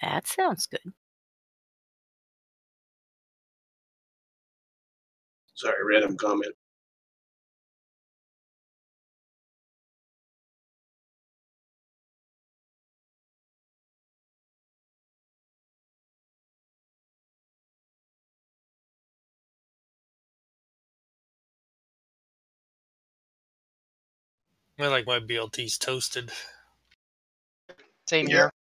That sounds good. Sorry, random comment. I like my BLTs toasted. Same here.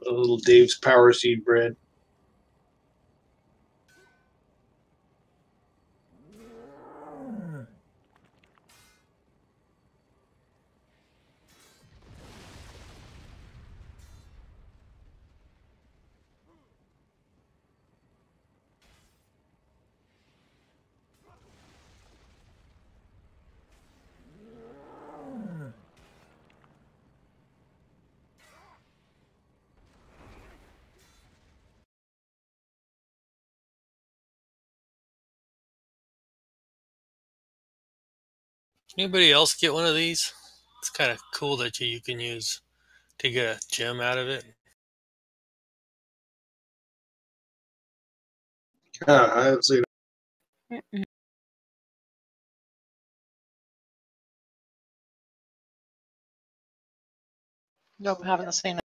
A little Dave's Power Seed bread. Anybody else get one of these? It's kind of cool that you can use to get a gem out of it. I haven't seen it. Nope, haven't seen it.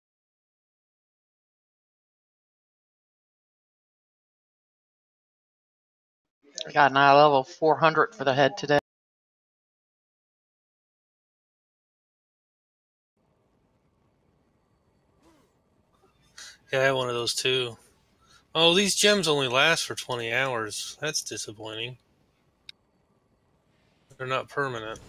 I got an eye level 400 for the head today. Yeah, I have one of those too. Oh, these gems only last for 20 hours. That's disappointing. They're not permanent.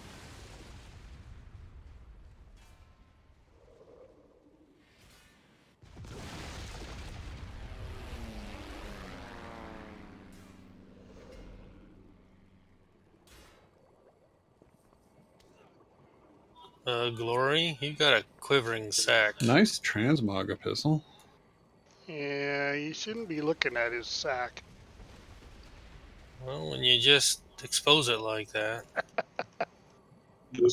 Glory, you got a quivering sack. Nice transmog epistle. Yeah, you shouldn't be looking at his sack. Well, when you just expose it like that.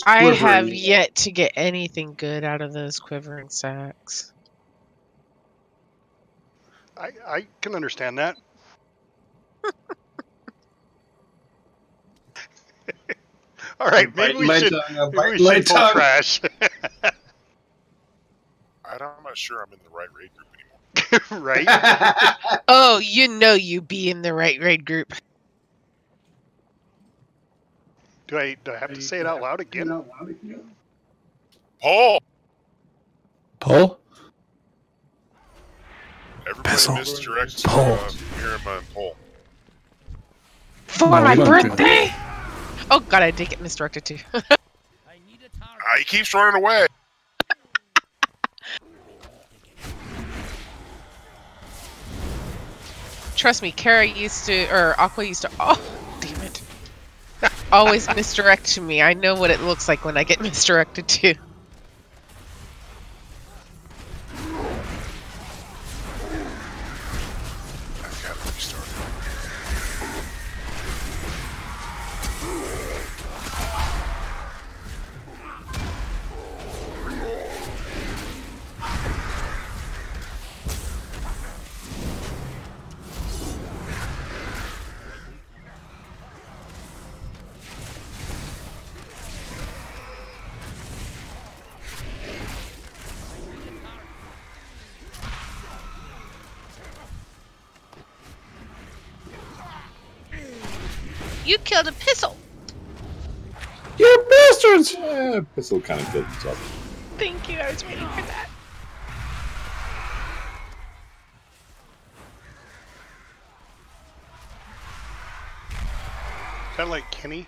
I have yet to get anything good out of those quivering sacks. I can understand that. All right, maybe we should pull trash. I'm not sure I'm in the right raid group anymore. Right? Oh, you know you be in the right raid group. Do I have to say it out loud again? Paul! Paul? Everybody misdirects Mirama and Paul. For my birthday? Oh god, I did get misdirected too. He keeps running away. Trust me, Kara used to, or Aqua used to, oh, damn it. Always misdirect to me. I know what it looks like when I get misdirected too. You killed a pistol! You bastards! Pistol kind of killed himself. Thank you, I was waiting for that. Kind of like Kenny.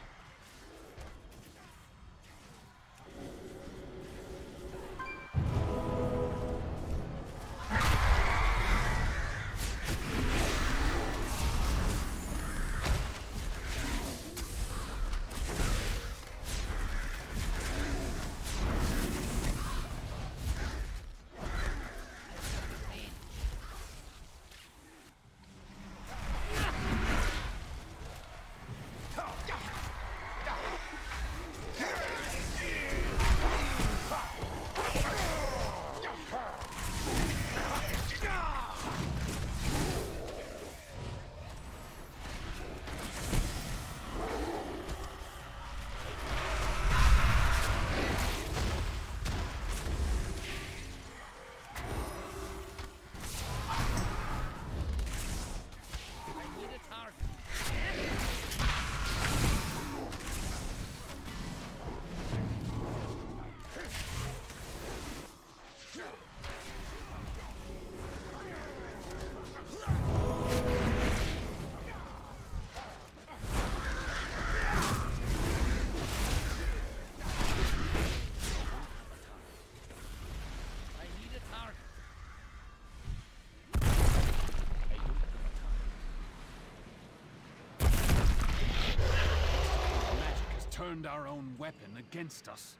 turned our own weapon against us.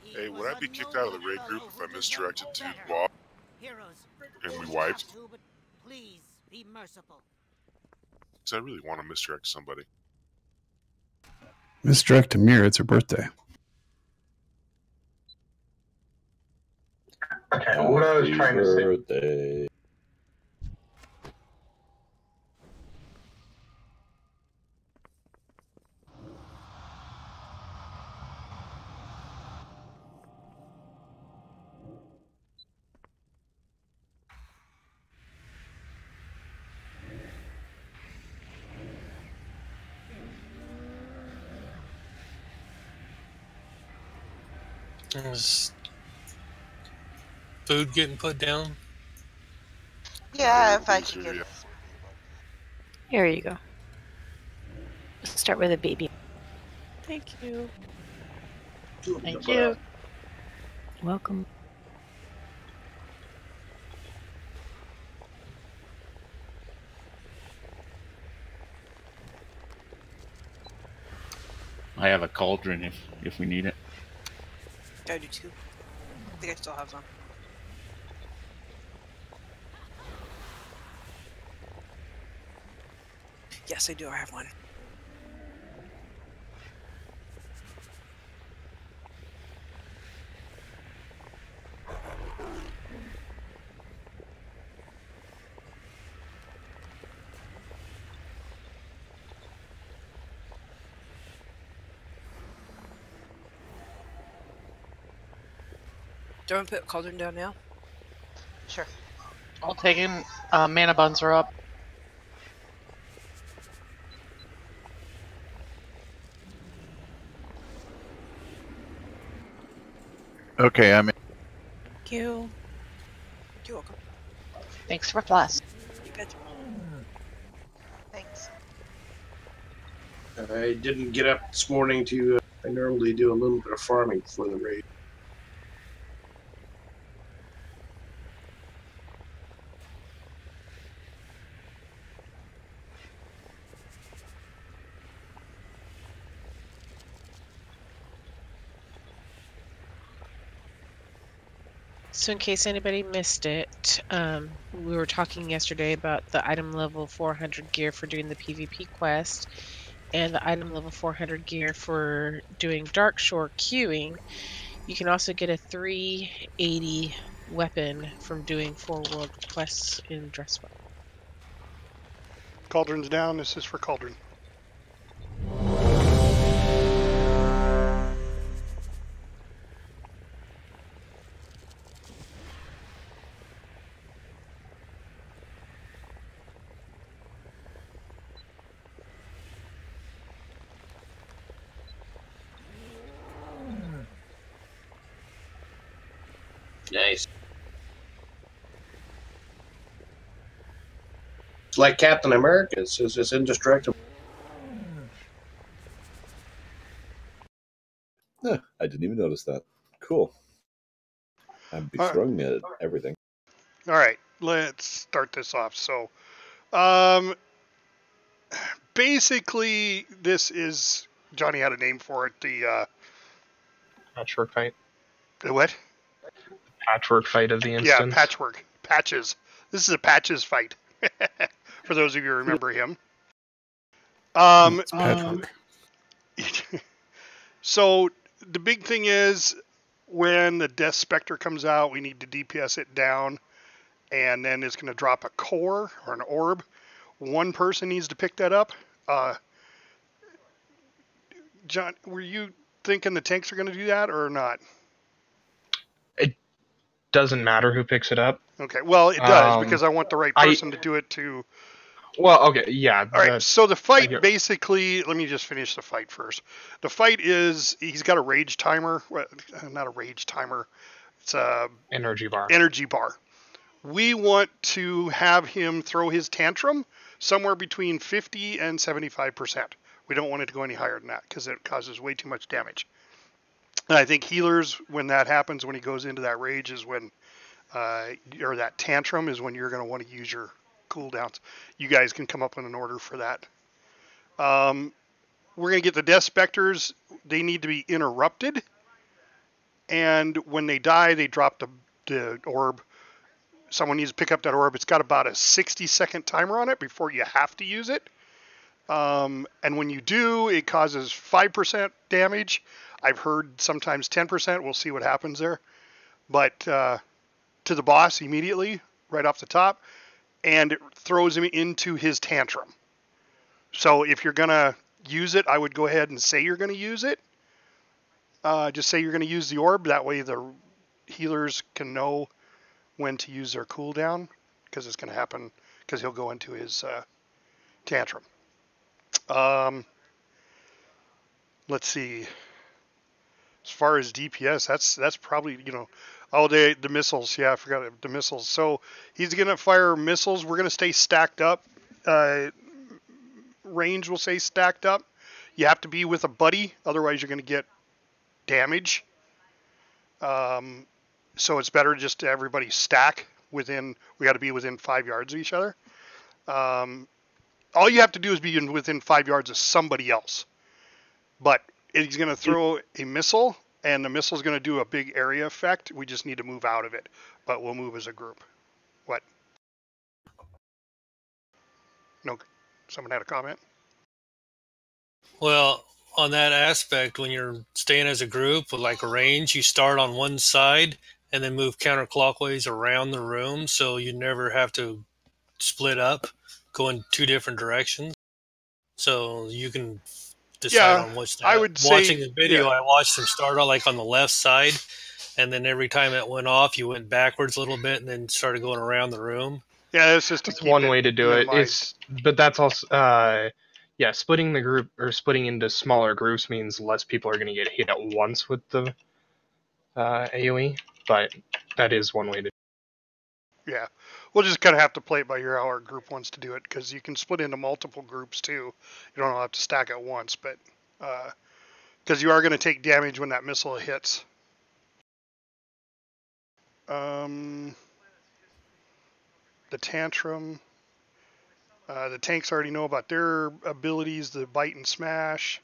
Hey, would I be kicked out of the raid group if I misdirected to Bob and we wiped? Please be merciful. Because I really want to misdirect somebody. Misdirect Amir, it's her birthday. Okay, what I was trying to say. Is food getting put down? Yeah, if I can get it. Here you go. Let's start with a baby. Thank you. Thank you. Welcome. I have a cauldron if we need it. I do too. I think I still have some. Yes, I do. I have one. Do you want to put cauldron down now? Sure. I'll take in. Mana buns are up. Okay, I'm in. Thank you. You're welcome. Thanks for plus. You bet. Thanks. I didn't get up this morning to. I normally do a little bit of farming before the raid. So in case anybody missed it, we were talking yesterday about the item level 400 gear for doing the PvP quest and the item level 400 gear for doing Darkshore queuing. You can also get a 380 weapon from doing 4 world quests in Dresswell. Cauldron's down. This is for Cauldron. Nice. It's like Captain America. It's indestructible. I didn't even notice that. Cool. I'm begrudging at everything. All right, let's start this off. So, basically, this is Johnny had a name for it. The Patchwork fight. The what? Patchwork fight of the instance. Yeah, patchwork. Patches. This is a patches fight. For those of you who remember him. It's patchwork. So the big thing is when the Death Spectre comes out, we need to DPS it down, and then it's going to drop a core or an orb. One person needs to pick that up. John, were you thinking the tanks are going to do that or not? It doesn't matter who picks it up. Okay, well, it does because I want the right person to do it too. Well, okay, yeah. All right, so the fight basically, let me just finish the fight first. The fight is, he's got a rage timer, not a rage timer, it's a energy bar. Energy bar. We want to have him throw his tantrum somewhere between 50 and 75%. We don't want it to go any higher than that because it causes way too much damage. And I think healers, when that happens, when he goes into that rage is when, or that tantrum is when you're going to want to use your cooldowns. You guys can come up with an order for that. we're going to get the Death Specters. They need to be interrupted. And when they die, they drop the orb. Someone needs to pick up that orb. It's got about a 60-second timer on it before you have to use it. And when you do, it causes 5% damage. I've heard sometimes 10%. We'll see what happens there. But to the boss immediately, right off the top. And it throws him into his tantrum. So if you're going to use it, I would go ahead and say you're going to use it. Just say you're going to use the orb. That way the healers can know when to use their cooldown, because it's going to happen, because he'll go into his tantrum. Let's see. As far as DPS, that's probably, the missiles. Yeah, I forgot the missiles. So he's going to fire missiles. We're going to stay stacked up. Range will say stacked up. You have to be with a buddy, otherwise you're going to get damage. So it's better just to everybody stack within. We got to be within 5 yards of each other. All you have to do is be within 5 yards of somebody else. But he's going to throw a missile, and the missile is going to do a big area effect. We just need to move out of it, but we'll move as a group. What? No, someone had a comment? Well, on that aspect, when you're staying as a group with like a range, you start on one side and then move counterclockwise around the room, so you never have to split up, go in two different directions. So you can decide on which. I would watching say, the video, I watched them start out like on the left side, and then every time it went off, you went backwards a little bit, and then started going around the room. Yeah, it's just one way to do it. But that's also splitting the group or splitting into smaller groups means less people are going to get hit at once with the AoE. But that is one way to do it. Yeah, we'll just kind of have to play it by ear how our group wants to do it, because you can split into multiple groups too. You don't all have to stack at once, but because you are going to take damage when that missile hits. The tantrum. The tanks already know about their abilities, the bite and smash.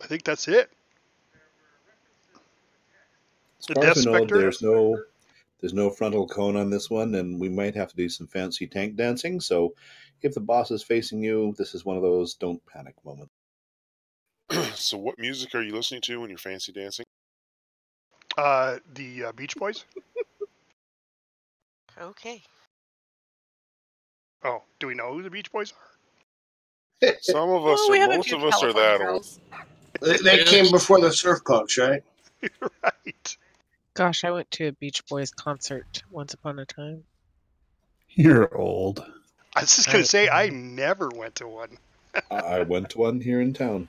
I think that's it. As far as I know, there's no frontal cone on this one, and we might have to do some fancy tank dancing. So if the boss is facing you, this is one of those don't panic moments. So what music are you listening to when you're fancy dancing? The Beach Boys. Okay. Oh, do we know who the Beach Boys are? Some of us, most of us are that old. They came before the Surf Punks, right? Right. Gosh, I went to a Beach Boys concert once upon a time. You're old. I was just going to say, I never went to one. I went to one here in town.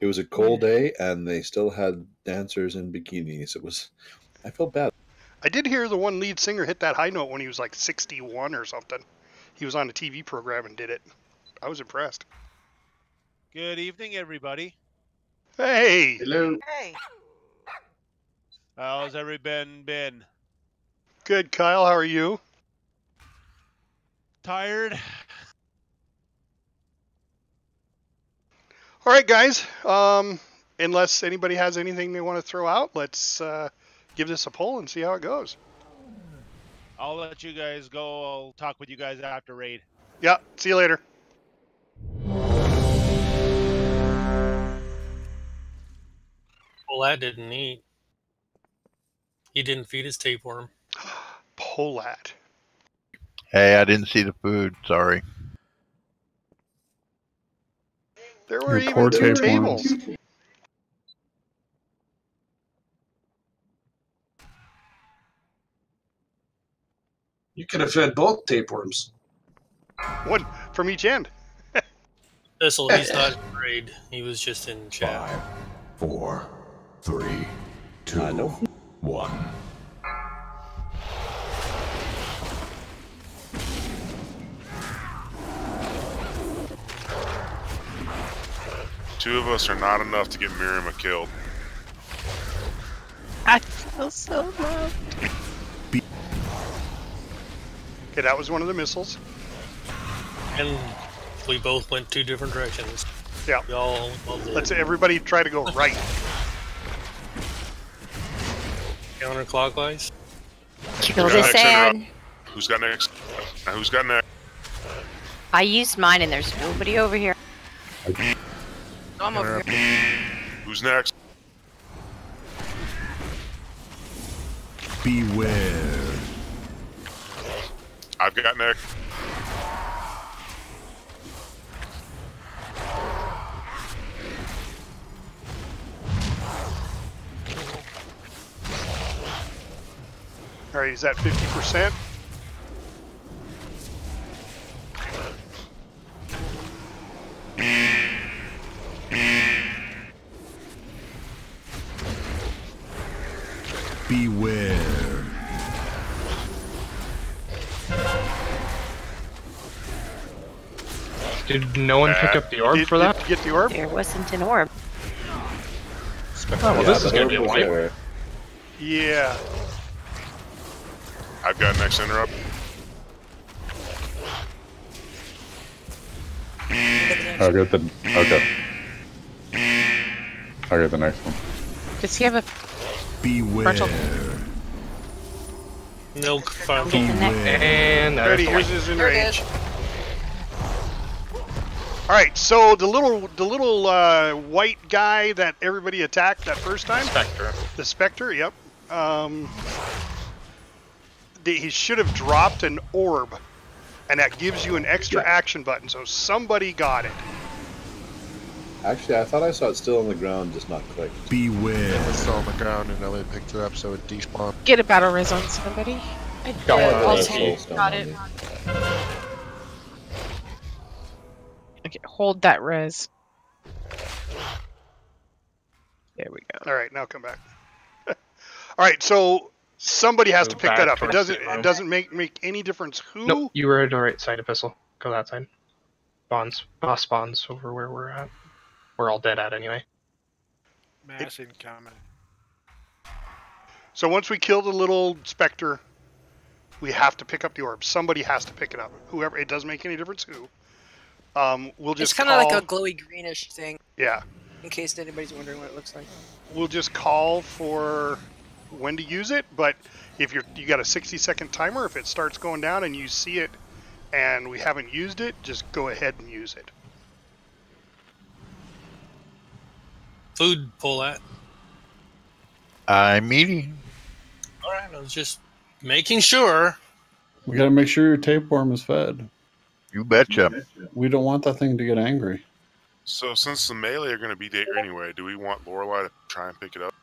It was a cold day, and they still had dancers in bikinis. I felt bad. I did hear the one lead singer hit that high note when he was like 61 or something. He was on a TV program and did it. I was impressed. Good evening, everybody. Hey. Hello. Hey. How's everybody been? Good, Kyle. How are you? Tired. All right, guys. Unless anybody has anything they want to throw out, let's give this a poll and see how it goes. I'll let you guys go. I'll talk with you guys after raid. Yeah. See you later. Polat didn't eat. He didn't feed his tapeworm. Polat. Hey, I didn't see the food. Sorry. There were even 2 tables. You could have fed both tapeworms. One from each end. He's not in raid. He was just in chat. 5, 4, 3, 2, 1. Two of us are not enough to get Miriam killed. I feel so loved. Okay, that was one of the missiles. And we both went 2 different directions. Yeah. We all did. Let's everybody try to go right. Counterclockwise. Kill this ad. Who's got next? Who's got next? I used mine and there's nobody over here. I'm over here. Who's next? Beware. I've got next. All right, is that 50%? Beware. Did no one pick up the orb for that? Did you get the orb? There wasn't an orb. Oh, well, this is going to be a light. Yeah. I've got next interrupt. I'll get the next one. Does he have a frontal? No frontal. And Ready, here's his in range. All right, so the little white guy that everybody attacked that first time. Spectre. The Spectre, yep. He should have dropped an orb, and that gives you an extra action button. So somebody got it. Actually, I thought I saw it still on the ground, just not clicked. Beware. It was still on the ground and Elliot picked it up, so it despawned. Get a battle res on somebody. I Got it. Okay, hold that res. There we go. All right, now come back. All right, so somebody has to Move pick back that up. It towards doesn't. the room. It doesn't make any difference who. Nope, you were at the right side, Epistle. Go that side. Boss spawns over where we're at. We're all dead at anyway. Mass incoming. So once we kill the little Spectre, we have to pick up the orb. Somebody has to pick it up. Whoever. It doesn't make any difference who. We'll just. It's kind of like a glowy greenish thing. Yeah. In case anybody's wondering what it looks like. We'll just call for when to use it, but if you got a 60-second timer, if it starts going down and you see it and we haven't used it, just go ahead and use it. Food, pull that. I'm eating. Alright, I was just making sure. We gotta make sure your tapeworm is fed. You betcha. We don't want that thing to get angry. So since the melee are going to be there anyway, do we want Lorelei to try and pick it up?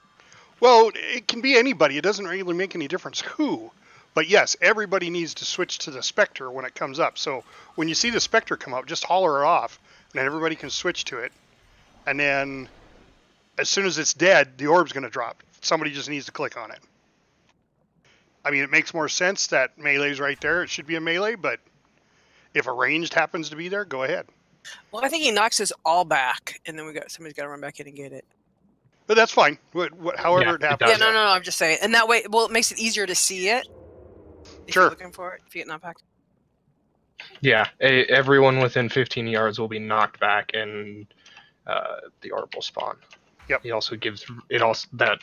Well, it can be anybody. It doesn't really make any difference who. But yes, everybody needs to switch to the Spectre when it comes up. So when you see the Spectre come up, just holler it off, and then everybody can switch to it. And then as soon as it's dead, the orb's going to drop. Somebody just needs to click on it. I mean, it makes more sense that melee's right there. It should be a melee, but if a ranged happens to be there, go ahead. Well, I think he knocks us all back, and then somebody's got to run back in and get it. But that's fine. However it happens. Yeah, no, I'm just saying. And that way, well, it makes it easier to see it. If Sure. you're looking for it, if you get knocked back. Yeah, everyone within 15 yards will be knocked back, and the orb will spawn. Yep. He also gives that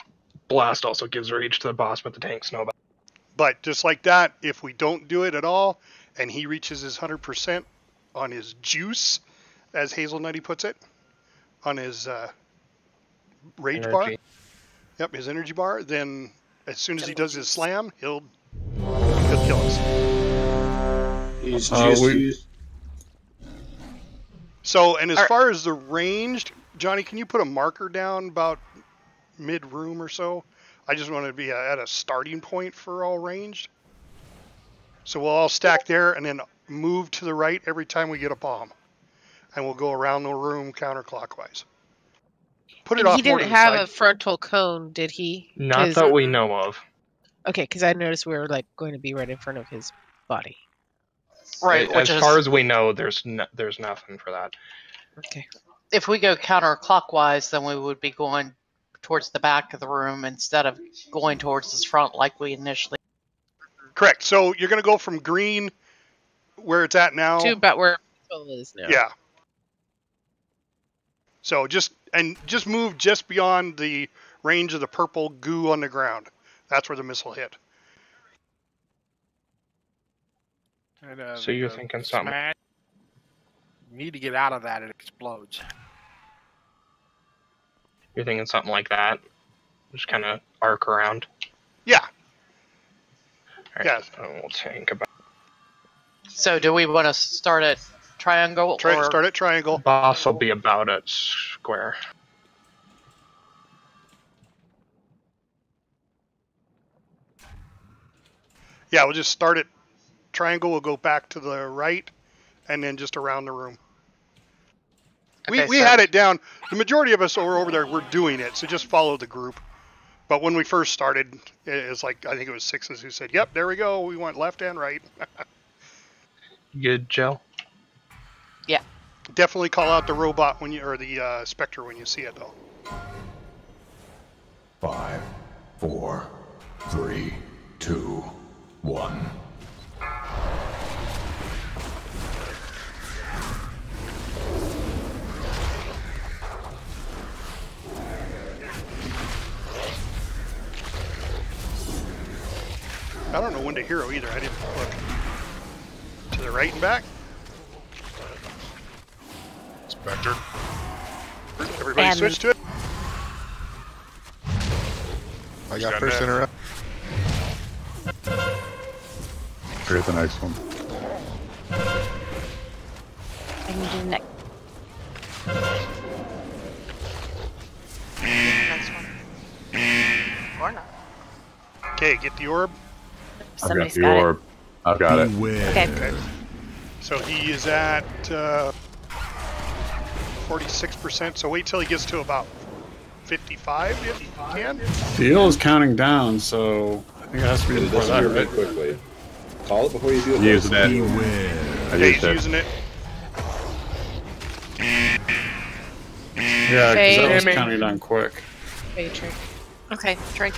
blast also gives rage to the boss, but the tank snowball. But just like that, if we don't do it at all, and he reaches his 100% on his juice, as Hazelnutty puts it, on his rage bar. Yep, his energy bar. Then as soon as he does his slam, he'll kill us. He's just So, and as far as the ranged, Johnny, can you put a marker down about mid-room or so? I just want to be at a starting point for all ranged. So we'll all stack there and then move to the right every time we get a bomb. And we'll go around the room counterclockwise. Put it off. He didn't have a frontal cone, did he? Not that we know of. Okay, because I noticed we were like going to be right in front of his body. Right. As far as we know, there's nothing for that. Okay. If we go counterclockwise, then we would be going towards the back of the room instead of going towards the front like we initially. Correct. So you're going to go from green where it's at now. To about where Phil is now. Yeah. So just move just beyond the range of the purple goo on the ground. That's where the missile hit. And, So you're thinking something? Smash, you need to get out of that. It explodes. You're thinking something like that? Just kind of arc around? Yeah. All right, we'll think about. So do we want to start at triangle? Start at triangle. Boss will be about at square. Yeah, we'll just start at triangle. We'll go back to the right, and then just around the room. Okay, we had it down. The majority of us were over there. We're doing it, so just follow the group. But when we first started, it was like, I think it was sixes who said, "Yep, there we go. We went left and right." Good, Joe. Yeah. Definitely call out the robot when you, or the specter when you see it, though. 5, 4, 3, 2, 1. I don't know when to hero either. I didn't look. To the right and back. Spectre. Everybody switch to it. I got first interrupt. Here's the next one. I can do the next. Next one. Or not. Okay, get the orb. Somebody's I've got the got orb. I've got it. Okay. So he is at 46%. So wait till he gets to about 55 if you can. The eel is counting down, so I think it has to be before that, right? Quickly. Call it before you do it. Using it. I Okay, used he's it. using it. Yeah, because that was Fade. counting down quick. Fade trick. Okay, drink.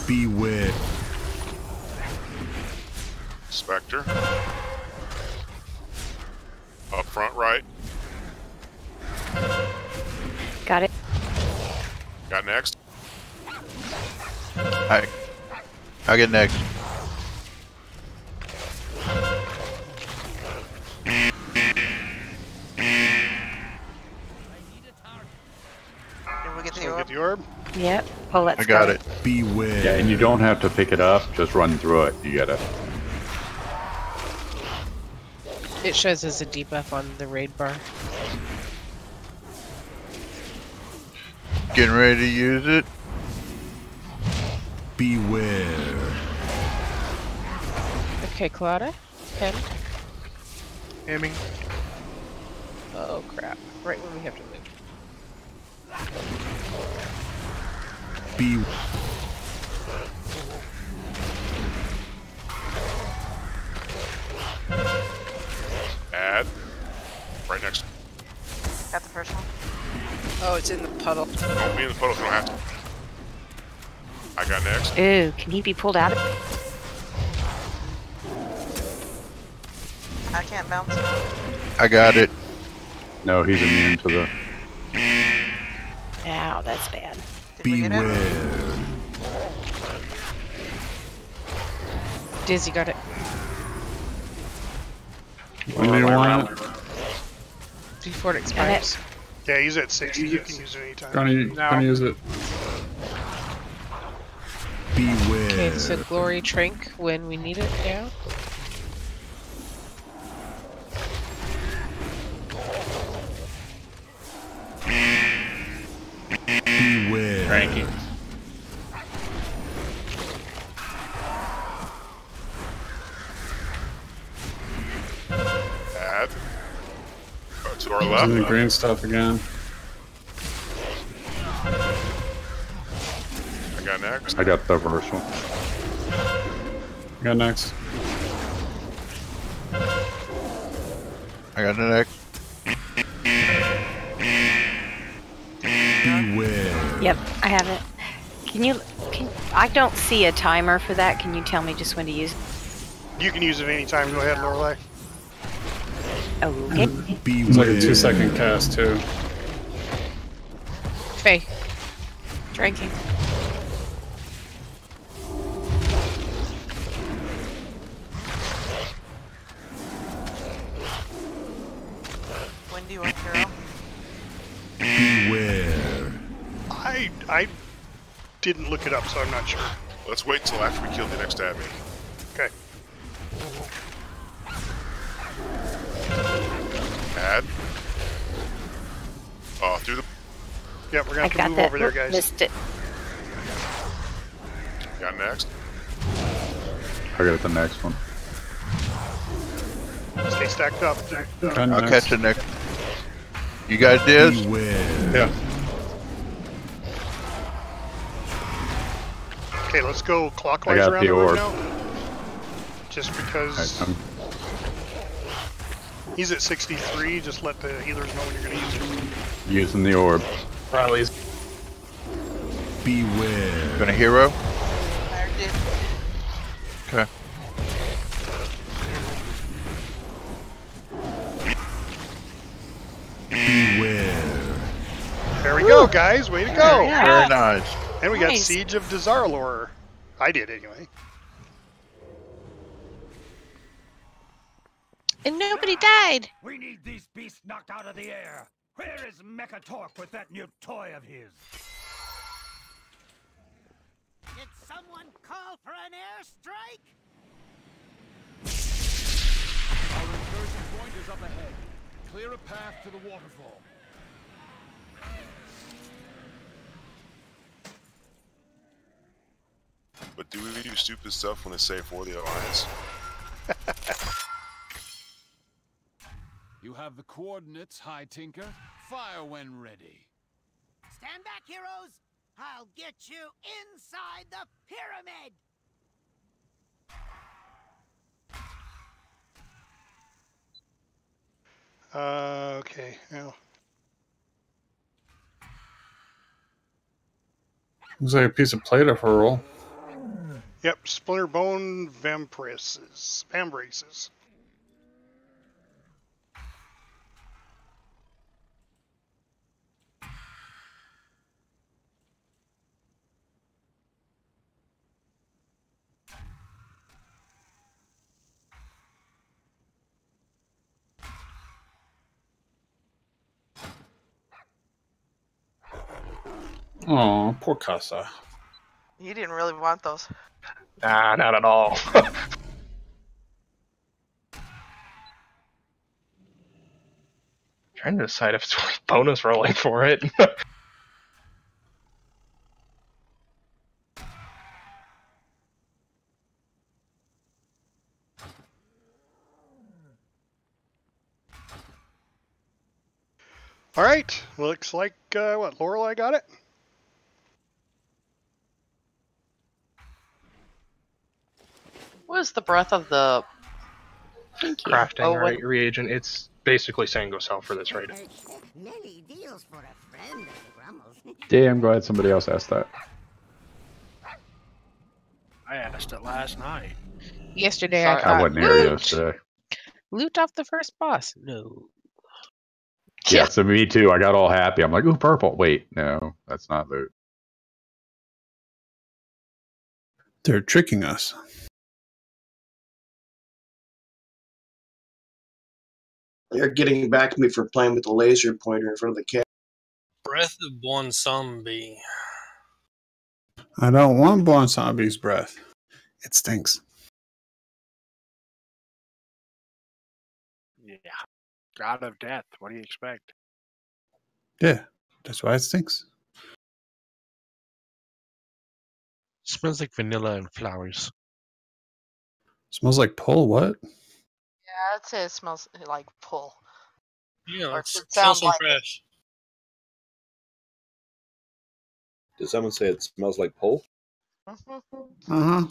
Beware. Spectre. Up front right. Got it. Got next. I get next. Did we get So the orb? get the orb. Yep. Pull that. I got it. Beware. Yeah, and you don't have to pick it up, just run through it. You gotta. It shows as a debuff on the raid bar. Getting ready to use it. Beware. Okay, Claudia. Pen. Aiming. Oh crap! Right when we have to move. Be. Add. Right next. Got the first one. Oh, it's in the puddle. Oh, me and the puddle don't have to. I got next. Ooh, can he be pulled out? I can't bounce. I got it. No, he's immune to the. Ow, that's bad. Beware. Dizzy got it. When do you want it? Before it expires. Yeah, he's at 60. You can use it anytime. Gonna use it. Beware. Okay, so glory trink when we need it now. Beware. Cranky. Add. To our Using the left. green stuff again. I got next. I got the first one. I got next. I got the next. Beware. Yep, I have it. I don't see a timer for that. Can you tell me just when to use it? You can use it anytime. Go ahead, Lorelei. Okay. It's like a 2-second cast too. Faye. Drinking. When do you want hero? Beware. I didn't look it up, so I'm not sure. Let's wait until after we kill the next admin. Okay. Add. Through the. Yeah, we're gonna have to move over there, guys. Missed it. Got next. I got the next one. Stay stacked up. I'll catch it next. You guys did? Yeah. Okay, let's go clockwise around the room now. Just because he's at 63, just let the healers know when you're going to use it. Using the orb. Riley's. Beware. Gonna hero? Okay. Beware. There we go, guys. Way to go. Yeah. Very nice. And we got Siege of Dazarlor. I did, anyway. And nobody died. We need these beasts knocked out of the air. Where is Mecha Torque with that new toy of his? Did someone call for an airstrike? Our incursion point is up ahead. Clear a path to the waterfall. But do we do stupid stuff when it's safe for the Alliance? You have the coordinates, High Tinker. Fire when ready. Stand back, heroes! I'll get you inside the pyramid! Okay, now. Looks like a piece of plate of hurl. Yep, Splinter Bone Vambraces. Oh, poor Casa. You didn't really want those. Nah, not at all. Trying to decide if it's worth bonus rolling for it. All right, looks like, what, Lorelei got it? What is the breath of the crafting reagent? It's basically Sango Cell for this raid. Many deals for a friend of Grummel's. Damn, glad somebody else asked that. I asked it last night. Yesterday I wasn't here yesterday. Loot off the first boss. No. Yeah, so me too. I got all happy. I'm like, ooh, purple. Wait, no, that's not loot. They're tricking us. They're getting back to me for playing with the laser pointer in front of the cat. Breath of Bonsambi. I don't want Bonsambi's breath. It stinks. Yeah. God of death. What do you expect? Yeah, that's why it stinks. Smells like vanilla and flowers. Smells like pull. What? Yeah, I'd say it smells like pull. Yeah, Or it it smells sounds like fresh. Did someone say it smells like pole? Uh-huh.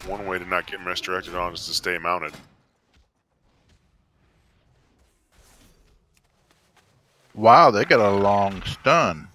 One way to not get misdirected on is to stay mounted. Wow, they got a long stun.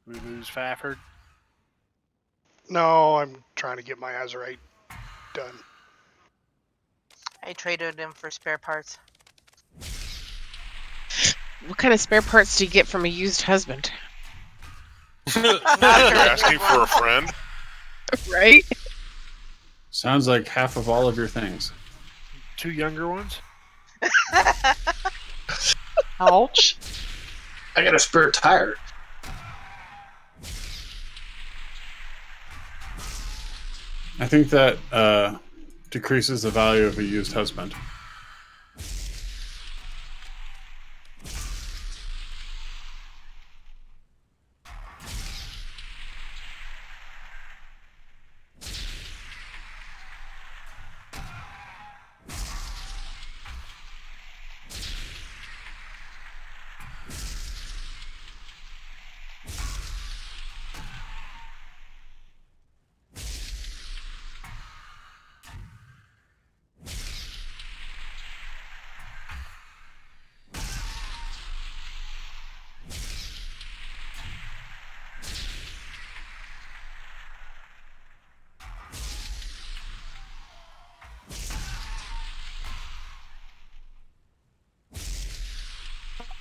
We lose Fafford. No, I'm trying to get my Azurite done. I traded him for spare parts. What kind of spare parts do you get from a used husband? You're asking for a friend? Right? Sounds like half of all of your things. 2 younger ones? Ouch. I got a spare tire. I think that decreases the value of a used husband.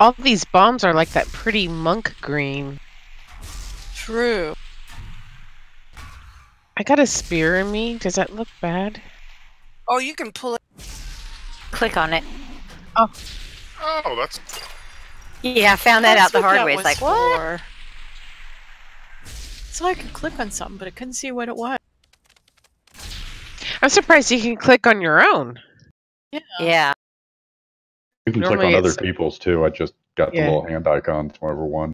All these bombs are like that pretty monk green. True. I got a spear in me. Does that look bad? Oh, you can pull it. Click on it. Oh. Oh, that's... Yeah, I found that out the hard what way. that It's like, was what? So I could click on something, but I couldn't see what it was. I'm surprised you can click on your own. Yeah. Yeah. You can click Normally on other it's- people's too. I just got Yeah. the little hand icons whenever one.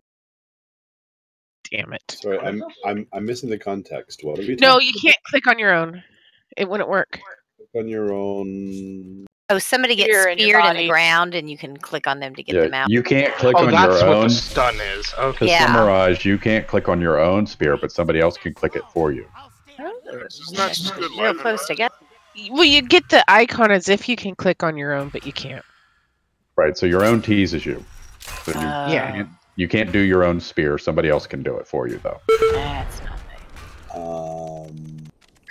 Damn it. Sorry, I'm missing the context. What are we No, talking you can't click on your own. It wouldn't work. on your own? Oh, somebody gets Spear in your speared in the body. ground, and you can click on them to get them Yeah, out. you can't click Oh, on that's your what own. the stun is. Okay. To Yeah. summarize, you can't click on your own spear, but somebody else can click it for you. Isn't that just good Real life close advice? together. Well, you get the icon as if you can click on your own, but you can't. Right, so your own teases you. So you, Yeah. you can't do your own spear. Somebody else can do it for you, though. That's not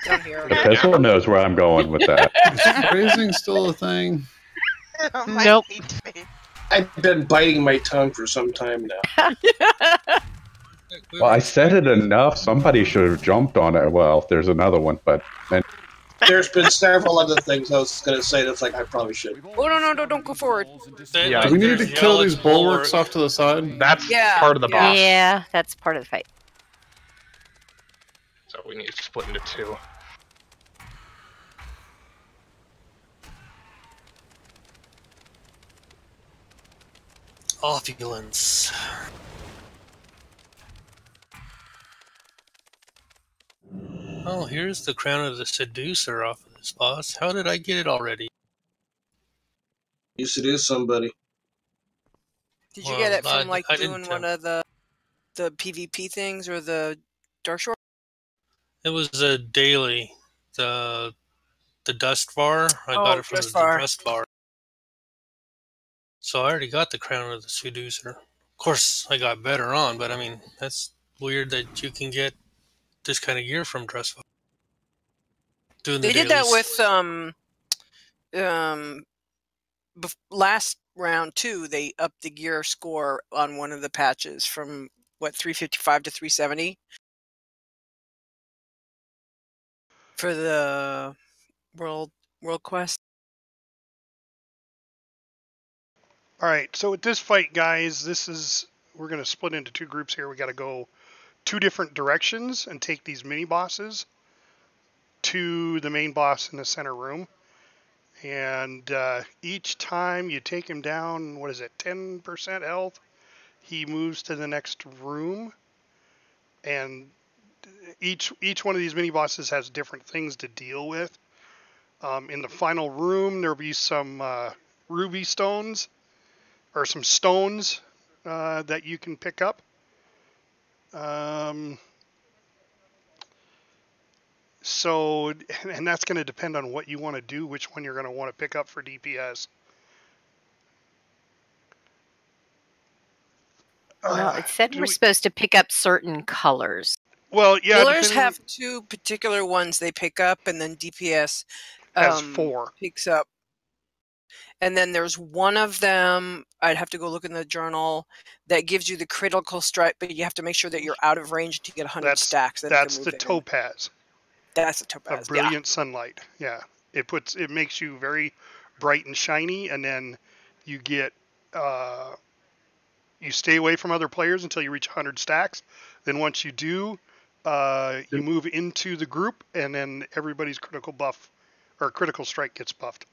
Don't hear The pistol knows where I'm going with that. Is phrasing still a thing? Nope. I've been biting my tongue for some time now. Well, I said it enough. Somebody should have jumped on it. Well, there's another one, but then There's been several other things I was going to say that's like I probably should. Oh no, don't go forward. Yeah, Do we need to there's kill yellow these bulwarks off to the side? That's Yeah, part of the boss. Yeah, that's part of the fight. So we need to split into two. Opulence. Oh, here's the crown of the seducer off of this boss. How did I get it already? You seduce somebody. Did you get it from like I doing didn't one of the PvP things or the Dark Shore? It was a daily. The dust bar. I got it from the dust bar. So I already got the crown of the seducer. Of course, I got better on, but I mean, that's weird that you can get this kind of gear from Dressbar. They did that with last round too. They upped the gear score on one of the patches from what 355 to 370 for the world quest. All right, so with this fight, guys, we're going to split into two groups here. We got to go two different directions and take these mini bosses to the main boss in the center room. And each time you take him down, 10% health, he moves to the next room. And each one of these mini bosses has different things to deal with. In the final room, there'll be some ruby stones, or some stones that you can pick up. So, and that's going to depend on what you want to do, which one you're going to want to pick up for DPS. Well, it said we're supposed to pick up certain colors. Well, yeah. Healers have two particular ones they pick up, and then DPS has 4. Picks up. And then there's one of them, I'd have to go look in the journal, that gives you the critical strike, but you have to make sure that you're out of range to get 100 stacks. That's the topaz. That's the topaz. Of brilliant sunlight. Yeah, it makes you very bright and shiny, and then you get you stay away from other players until you reach 100 stacks. Then once you do, you move into the group, and then everybody's critical buff or critical strike gets buffed.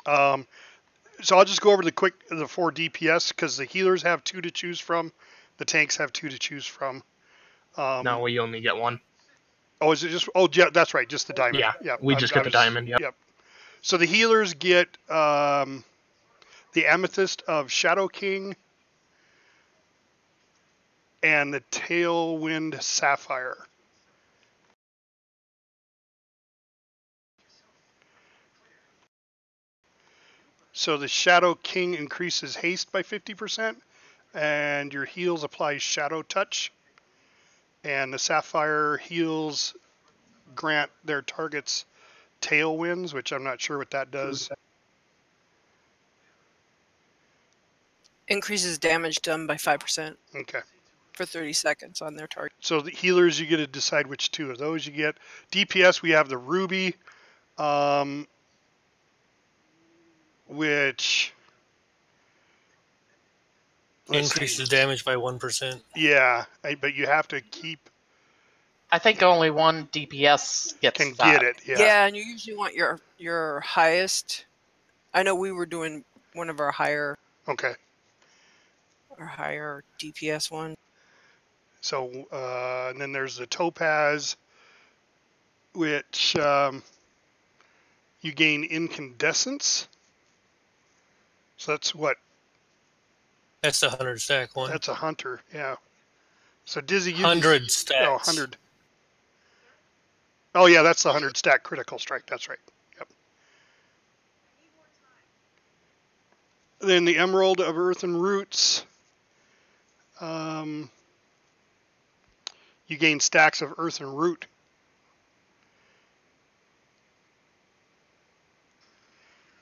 So I'll just go over the 4 DPS because the healers have 2 to choose from, the tanks have 2 to choose from. No, we only get 1. Oh, is it just? Oh, yeah, that's right, just the diamond. Yeah, we just get the diamond. Yep. So the healers get the amethyst of Shadow King and the Tailwind Sapphire. So the Shadow King increases haste by 50%, and your heals applies Shadow Touch. And the Sapphire heals grant their targets Tailwinds, which I'm not sure what that does. Increases damage done by 5%. Okay. For 30 seconds on their target. So the healers, you get to decide which 2 of those you get. DPS, we have the Ruby, which increases damage by 1%. Yeah, but you have to keep. I think only one DPS can that. get it. Yeah. Yeah, and you usually want your highest. I know we were doing one of our higher. Okay. Our higher DPS one. So and then there's the Topaz, which you gain incandescence. So that's what? That's the 100 stack one. That's a hunter, yeah. So Dizzy uses 100 stacks. No, 100. Oh yeah, that's the 100 stack critical strike. That's right. Yep. Then the Emerald of Earth and Roots. You gain stacks of Earth and Root.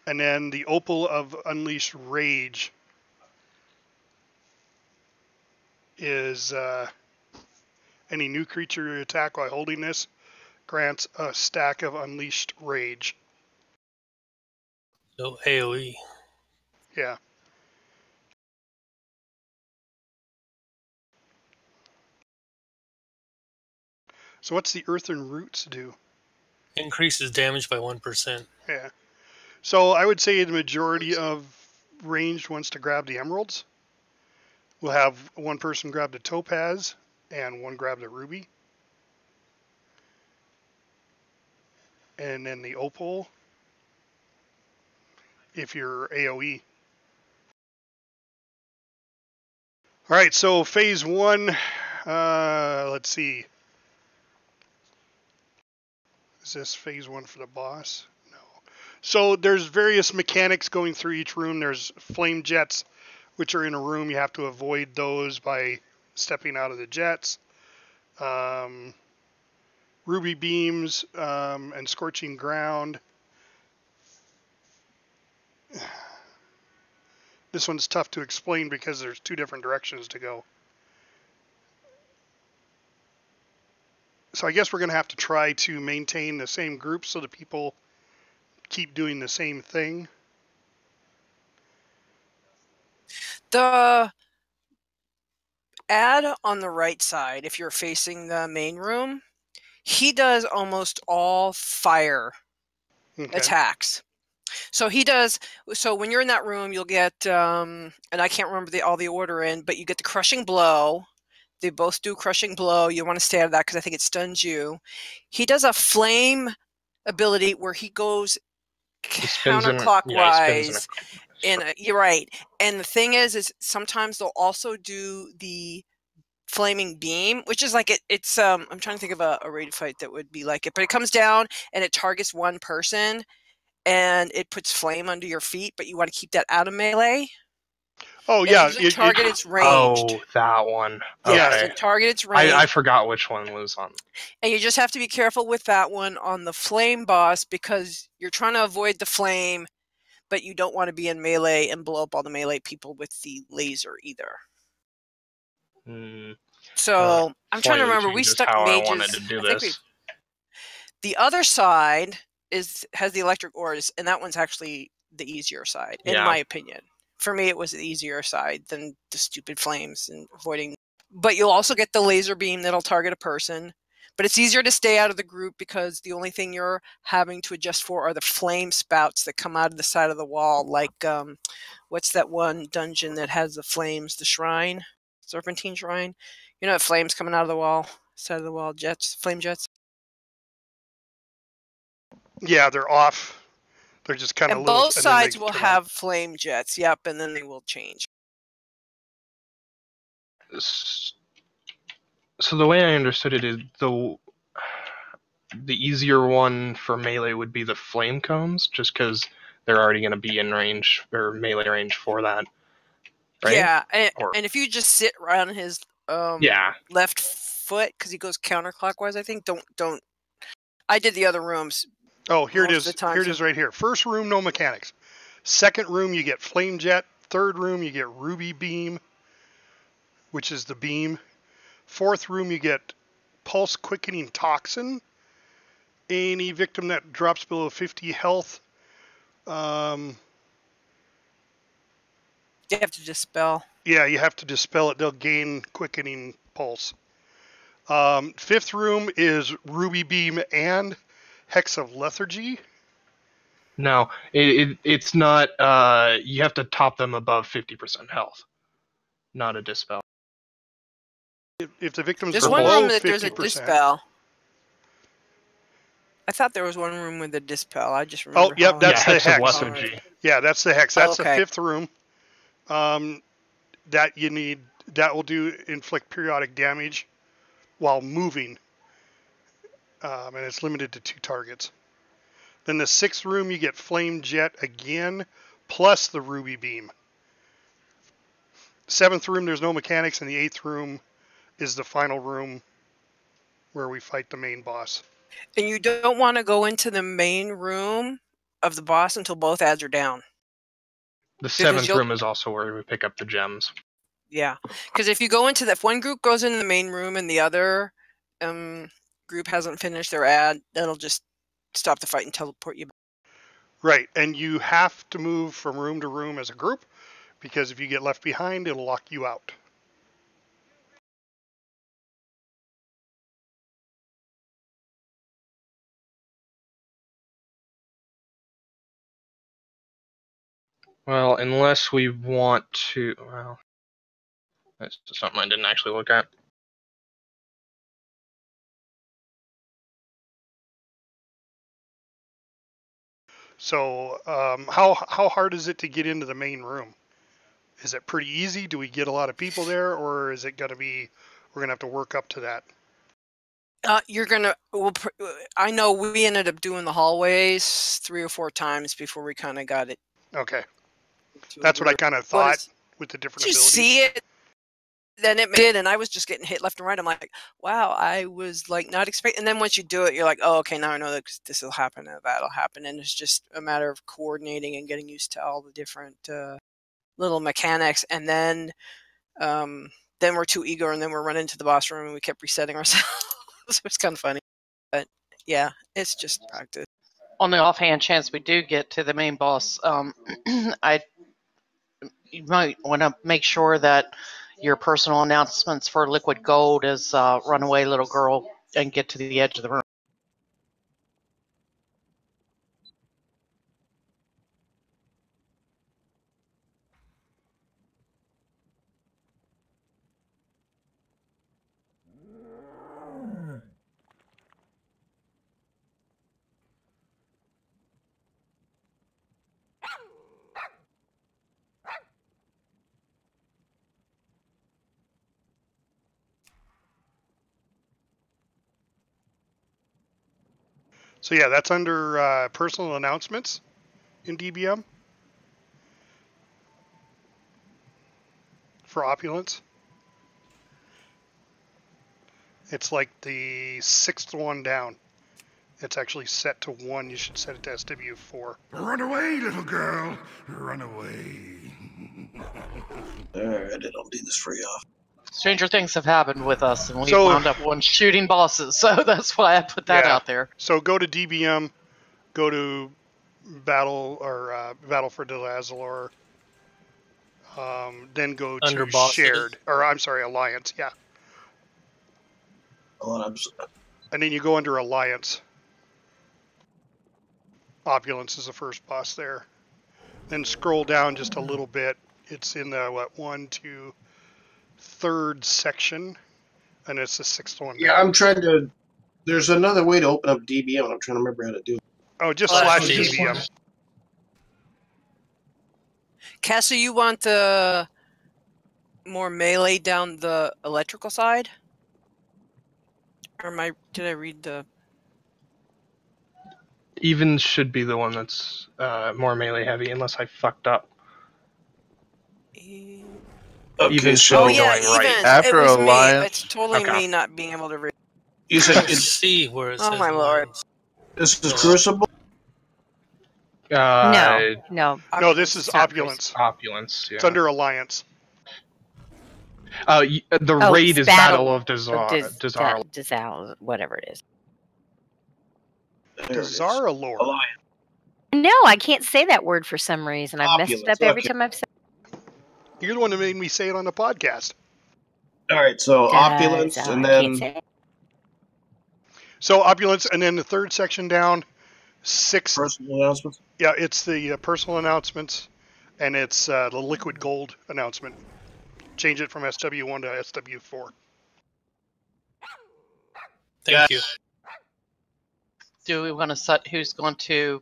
And then the Opal of Unleashed Rage Any new creature you attack while holding this grants a stack of unleashed rage. So AoE. Yeah. So what's the Earthen Roots do? Increases damage by 1%. Yeah. So I would say the majority of ranged wants to grab the emeralds. We'll have one person grab the topaz and one grab the ruby. And then the opal if you're AoE. All right, so phase 1, let's see. Is this phase 1 for the boss? No. So there's various mechanics going through each room. There's flame jets, which are in a room. You have to avoid those by stepping out of the jets. Ruby beams and scorching ground. This one's tough to explain because there's 2 different directions to go. So I guess we're going to have to try to maintain the same group so that people keep doing the same thing. The ad on the right side, if you're facing the main room, he does almost all fire attacks. So he does. So when you're in that room, you'll get, and I can't remember all the order in, but you get the crushing blow. They both do crushing blow. You want to stay out of that because I think it stuns you. He does a flame ability where he goes counterclockwise. You're right. And the thing is sometimes they'll also do the flaming beam, which is like it's I'm trying to think of a raid fight that would be like it, but it comes down and it targets one person and it puts flame under your feet, but you want to keep that out of melee. Oh, yeah. Target its range. Oh, that one. Okay. Yeah, target its range. I forgot which one was on. And you just have to be careful with that one on the flame boss because you're trying to avoid the flame, but you don't want to be in melee and blow up all the melee people with the laser either. So I'm trying to remember. We stuck mages. The other side has the electric ores, and that one's actually the easier side, in my opinion. For me, it was the easier side than the stupid flames and avoiding. But you'll also get the laser beam that'll target a person. But it's easier to stay out of the group because the only thing you're having to adjust for are the flame spouts that come out of the side of the wall. Like, what's that one dungeon that has the flames? The shrine? Serpentine Shrine? You know, flames coming out of the wall, side of the wall, jets, flame jets. Yeah, they're off. They're just kind of and both sides will have flame jets. Yep, and then they will change. So the way I understood it is the easier one for melee would be the flame cones, just because they're already going to be in range or melee range for that. Right? Yeah, and if you just sit right on his left foot because he goes counterclockwise, I think don't. I did the other rooms. Oh, here it is. Here it is right here. First room, no mechanics. Second room, you get flame jet. Third room, you get ruby beam, which is the beam. Fourth room, you get pulse quickening toxin. Any victim that drops below 50 health. You have to dispel. Yeah, you have to dispel it. They'll gain quickening pulse. Fifth room is ruby beam and Hex of Lethargy. No, it's not. You have to top them above 50% health, not a dispel. If the victims there's are one below room that 50%. there's a dispel. I thought there was one room with a dispel. I just remember. Oh, yep, that's the Hex hex. of Lethargy. Yeah, that's the hex. That's okay. the fifth room. That you need. That will inflict periodic damage while moving. And it's limited to 2 targets. Then the 6th room, you get Flame Jet again, plus the Ruby Beam. 7th room, there's no mechanics, and the 8th room is the final room where we fight the main boss. And you don't want to go into the main room of the boss until both ads are down. The 7th room is also where we pick up the gems. Yeah, because if you go into if one group goes into the main room and the other group hasn't finished their ad, that'll just stop the fight and teleport you back. Right, and you have to move from room to room as a group, because if you get left behind, it'll lock you out. Well, unless we want to... Well, that's just something I didn't actually look at. So, how hard is it to get into the main room? Is it pretty easy? Do we get a lot of people there, or is it going to be, we're going to have to work up to that? I know we ended up doing the hallways 3 or 4 times before we kind of got it. Okay. That's what I kind of thought with the different abilities. Did you see it? Then it did, and I was just getting hit left and right. I'm like, wow, I was like not expecting. And then once you do it, you're like, oh, okay, now I know that this will happen and that'll happen. And it's just a matter of coordinating and getting used to all the different little mechanics. And then we're too eager, and then we're running to the boss room, and we kept resetting ourselves. It was kind of funny, but yeah, it's just practice. On the offhand chance we do get to the main boss, you might want to make sure that your personal announcements for liquid gold is runaway little girl and get to the edge of the room. So yeah, that's under personal announcements in DBM for Opulence. It's like the 6th one down. It's actually set to 1. You should set it to SW4. Run away, little girl. Run away. Alright, I'll do this for y'all. Stranger things have happened with us, and we wound up shooting bosses, so that's why I put that out there. So go to DBM, go to Battle for Delazalor, then go to Shared, or I'm sorry, Alliance, yeah. And then you go under Alliance. Opulence is the first boss there. Then scroll down just a little bit. It's in the, 1, 2, 3rd section, and it's the 6th one. Yeah, I'm trying to... There's another way to open up DBM, and I'm trying to remember how to do it. Oh, just slash DBM. Cassie, you want the more melee down the electrical side? Or did I read the... Even should be the one that's more melee heavy, unless I fucked up. Even should be going right. After Alliance. It's totally me not being able to read. You said it's see where it says. Oh my lord! This is Crucible. No. No, this is Opulence. Opulence. Yeah. It's under Alliance. The raid is Battle of Dazar. Dazar, whatever it is. Dazaralor. No, I can't say that word for some reason. I've messed it up every time I've said it. You're the one that made me say it on the podcast. Alright, so Opulence, and then... So Opulence, and then the 3rd section down, 6... Personal announcements? Yeah, it's the personal announcements, and it's the liquid gold announcement. Change it from SW1 to SW4. Thank you. Do we want to set who's going to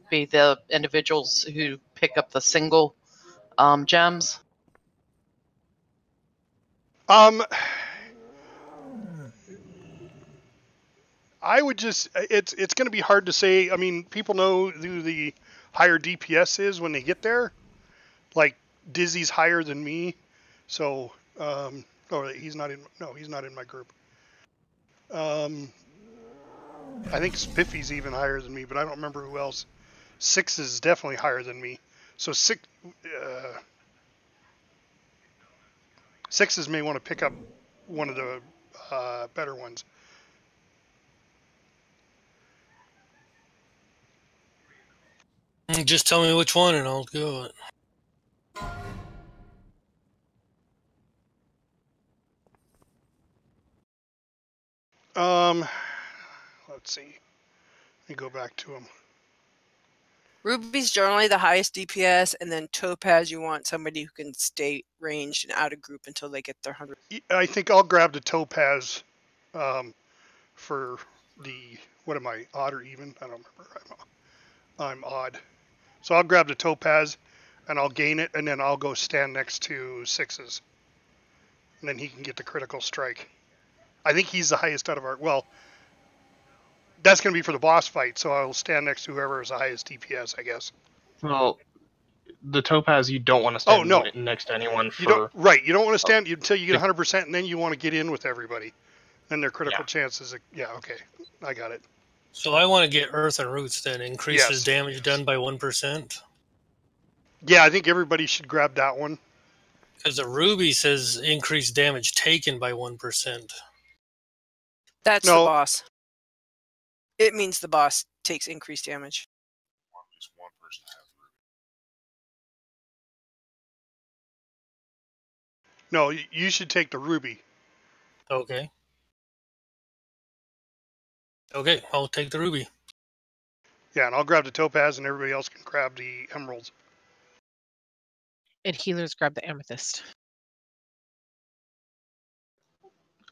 be the individuals who pick up the single gems? I would just, it's going to be hard to say. I mean, people know who the higher DPS is when they get there. Like, Dizzy's higher than me. So, he's not in my group. I think Spiffy's even higher than me, but I don't remember who else. 6 is definitely higher than me. So 6's may want to pick up one of the better ones. Just tell me which one and I'll do it. Let's see. Let me go back to them. Ruby's generally the highest DPS, and then Topaz, you want somebody who can stay ranged and out of group until they get their 100. I think I'll grab the Topaz for the, what am I, odd or even? I don't remember. I'm odd. So I'll grab the Topaz, and I'll gain it, and then I'll go stand next to 6s. And then he can get the critical strike. I think he's the highest out of our, well, that's going to be for the boss fight, so I'll stand next to whoever is the highest DPS, I guess. Well, the Topaz, you don't want to stand next to anyone for... You don't want to stand until you get 100%, and then you want to get in with everybody. Then their critical chances... Yeah, okay. I got it. So I want to get Earth and Roots, then. Increases damage done by 1%. Yeah, I think everybody should grab that one. Because the Ruby says increased damage taken by 1%. That's the boss. It means the boss takes increased damage. No, you should take the Ruby. Okay. Okay, I'll take the Ruby. Yeah, and I'll grab the Topaz, and everybody else can grab the Emeralds. And healers grab the Amethyst.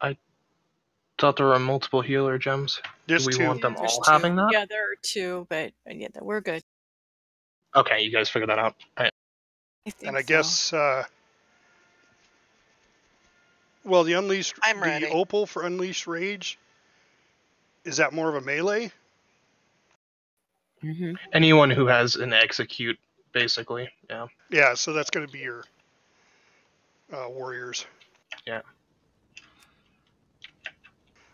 I thought there were multiple healer gems. There's Do we two. want them There's all two. having that? Yeah, there are two, but yeah, we're good. Okay, you guys figure that out. Right. I guess, well, the Unleashed, the Opal for Unleashed Rage, is that more of a melee? Mm-hmm. Anyone who has an execute, basically, yeah. Yeah, so that's going to be your warriors. Yeah.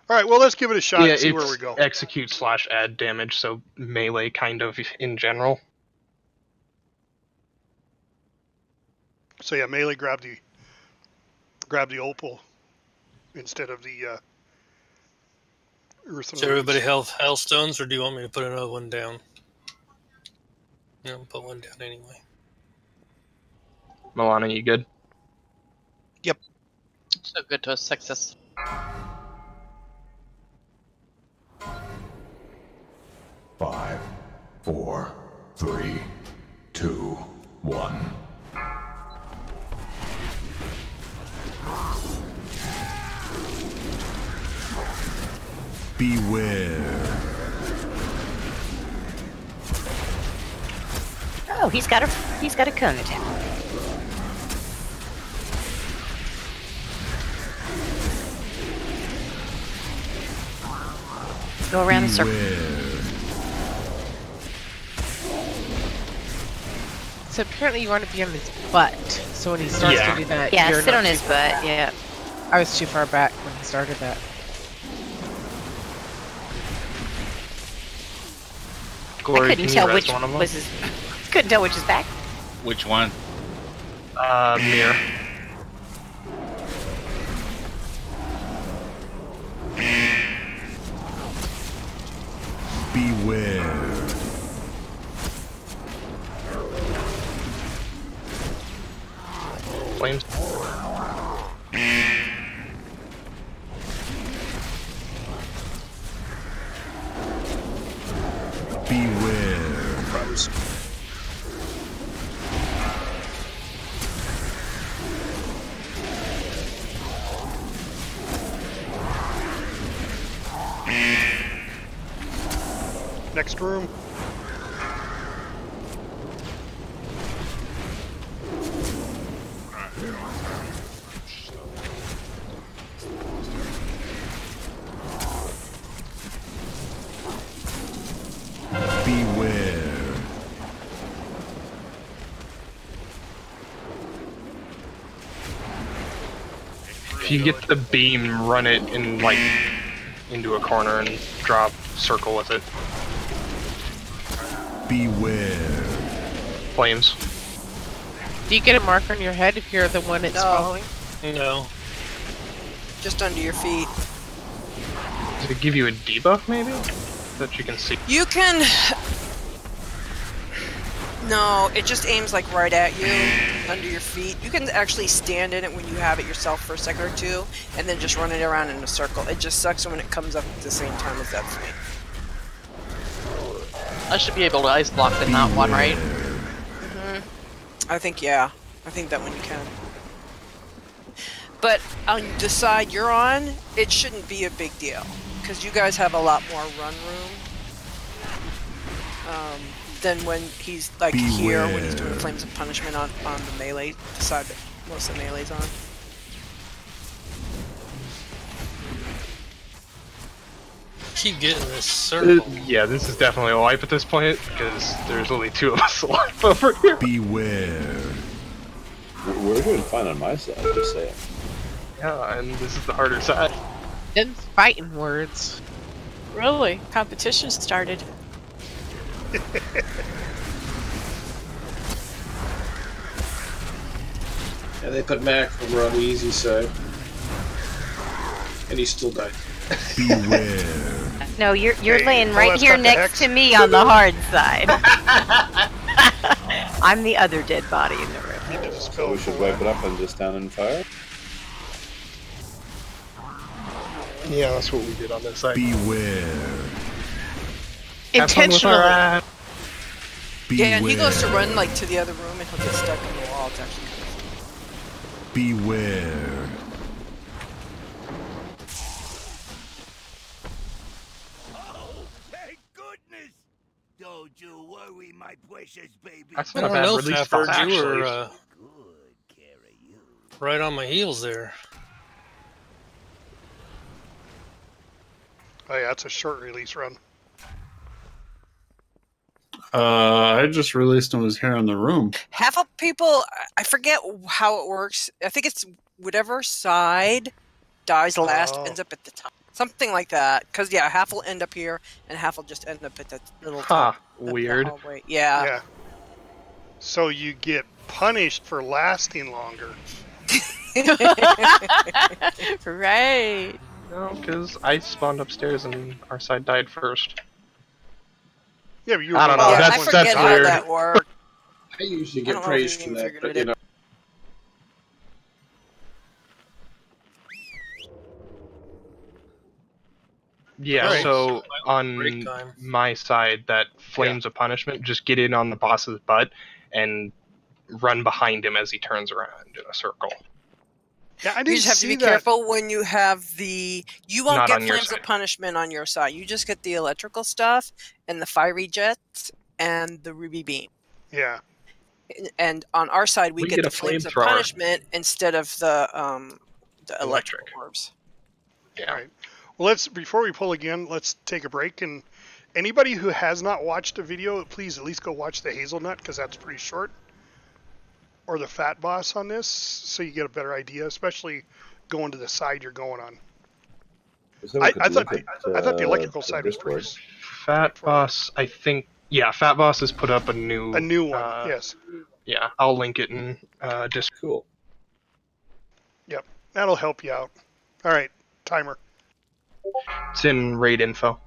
All right, well, let's give it a shot and see where we go. Execute / add damage, so melee kind of in general. So yeah, melee grab the Opal instead of the Earth and So everybody Hellstones, or do you want me to put another one down? No, put one down anyway. Milana, you good? Yep. So good to success. Five, 4, 3, 2, 1. Beware. Oh, he's got a cone attack. Go around in a circle. So apparently you want to be on his butt. So when he starts to do that, yeah, you're sit not on his butt. Yeah. I was too far back when he started that. Glory, I couldn't tell which was his. Couldn't tell which is back. Which one? Mirror. Beware. Flames. Beware. Next room. Beware. If you get the beam, run it in like into a corner and drop circle with it. Beware. Flames. Do you get a mark on your head if you're the one it's following? No. Just under your feet. Does it give you a debuff maybe? That you can see? You can... No, it just aims like right at you, under your feet. You can actually stand in it when you have it yourself for a second or two, and then just run it around in a circle. It just sucks when it comes up at the same time as that flame. I should be able to ice block in that one, right? I think, yeah. I think that one you can. But on the side you're on, it shouldn't be a big deal. Because you guys have a lot more run room. Than when he's like here, when he's doing Flames of Punishment on the melee side that most of the melee's on. Keep getting this circle. Yeah, this is definitely a wipe at this point, because there's only 2 of us left over here. Beware. We're doing fine on my side, just saying. Yeah, and this is the harder side. Then fighting words. Really? Competition started. Yeah, they put Mac over on the easy side. And he still died. Beware. No, you're laying right here next to me on the hard side. I'm the other dead body in the room. So we should wipe it up and just stand and fire? Yeah, that's what we did on this side. Beware. Intentionally. Yeah, and he goes to run like to the other room and he'll get stuck in the wall. It's actually kind of funny. Beware. Oh, thank goodness! Don't you worry, my precious baby. I don't know, Faffard, you were right on my heels there. Oh yeah, it's a short release run. I just released and was here in the room. Half of people, I forget how it works. I think it's whatever side dies last ends up at the top. Something like that. Because, yeah, half will end up here, and half will just end up at that little top. Weird. Yeah. Yeah. So you get punished for lasting longer. Right. No, because I spawned upstairs and our side died first. Yeah, but you I don't know. Yeah, that's how weird. that worked. I usually get praised for that, but you know. Yeah, Right. so on my side, that Flames of Punishment, just get in on the boss's butt and run behind him as he turns around in a circle. Yeah, I You didn't just have to be see that. careful when you have the... You won't Not get on your Flames of side. Punishment on your side. You just get the electrical stuff and the fiery jets and the ruby beam. Yeah. And on our side, we get get the a Flames of flamethrower. Punishment instead of the electric orbs. Yeah. All right. Well, before we pull again, let's take a break. And anybody who has not watched a video, please at least go watch the Hazelnut, because that's pretty short. Or the Fat Boss on this, so you get a better idea, especially going to the side you're going on. I thought the electrical side was pretty Fat Boss, I think... Yeah, Fat Boss has put up a new one, yes. Yeah, I'll link it in Discord. Cool. Yep, that'll help you out. All right, timer. It's in raid info.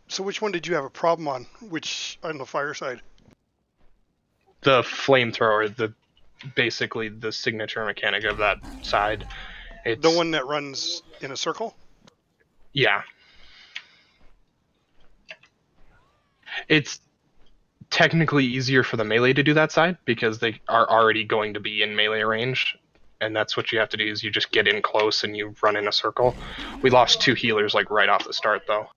So which one did you have a problem on? Which on the fire side? The flamethrower, basically the signature mechanic of that side. It's, The one that runs in a circle? Yeah. It's technically easier for the melee to do that side because they are already going to be in melee range, and that's what you have to do is you just get in close and you run in a circle. We lost 2 healers like right off the start though.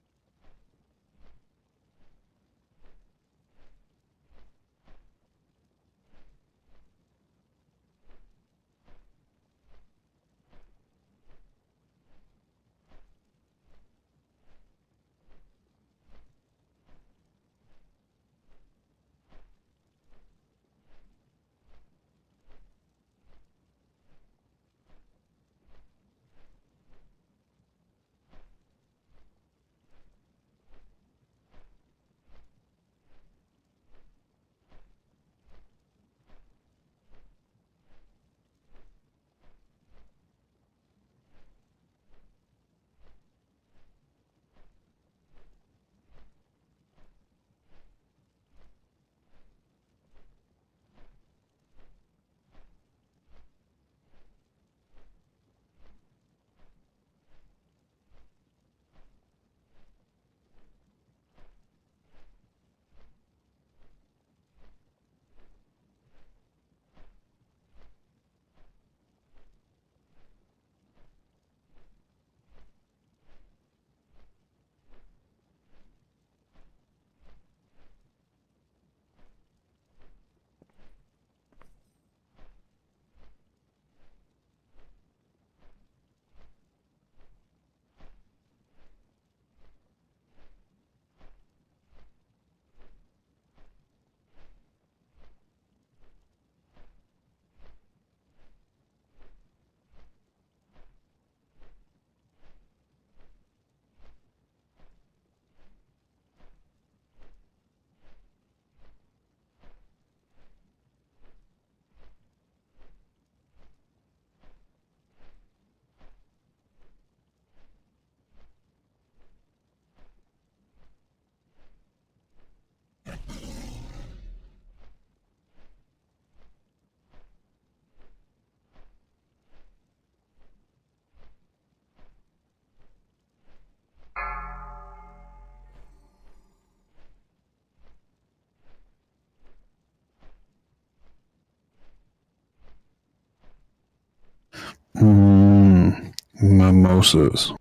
mimosas.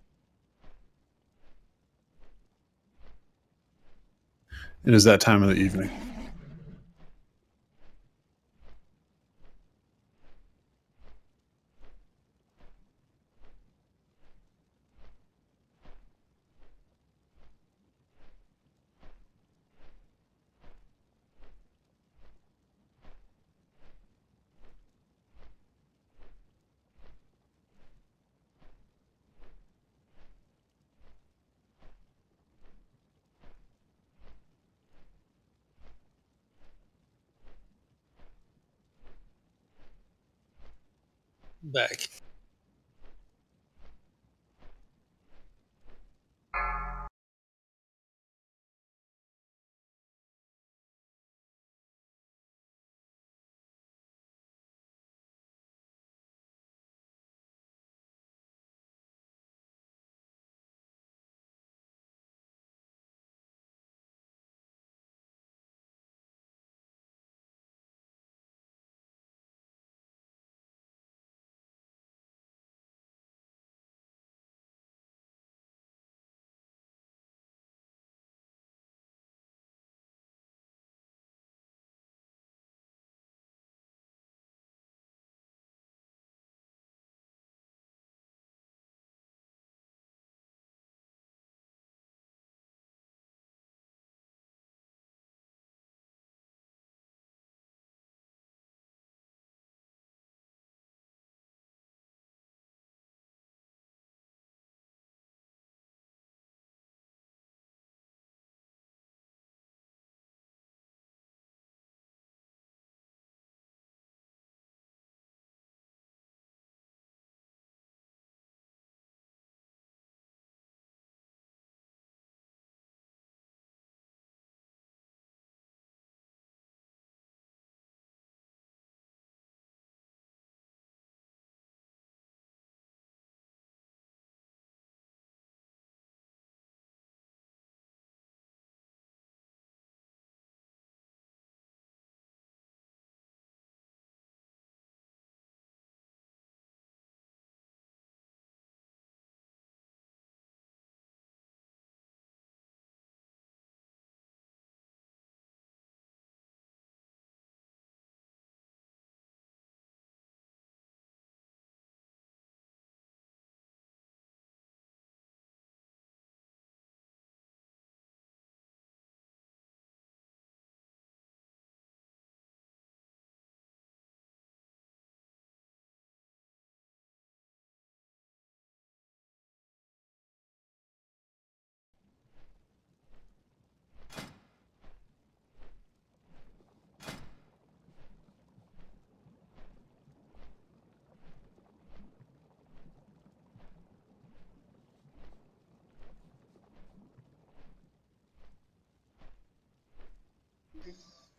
It is that time of the evening. Back.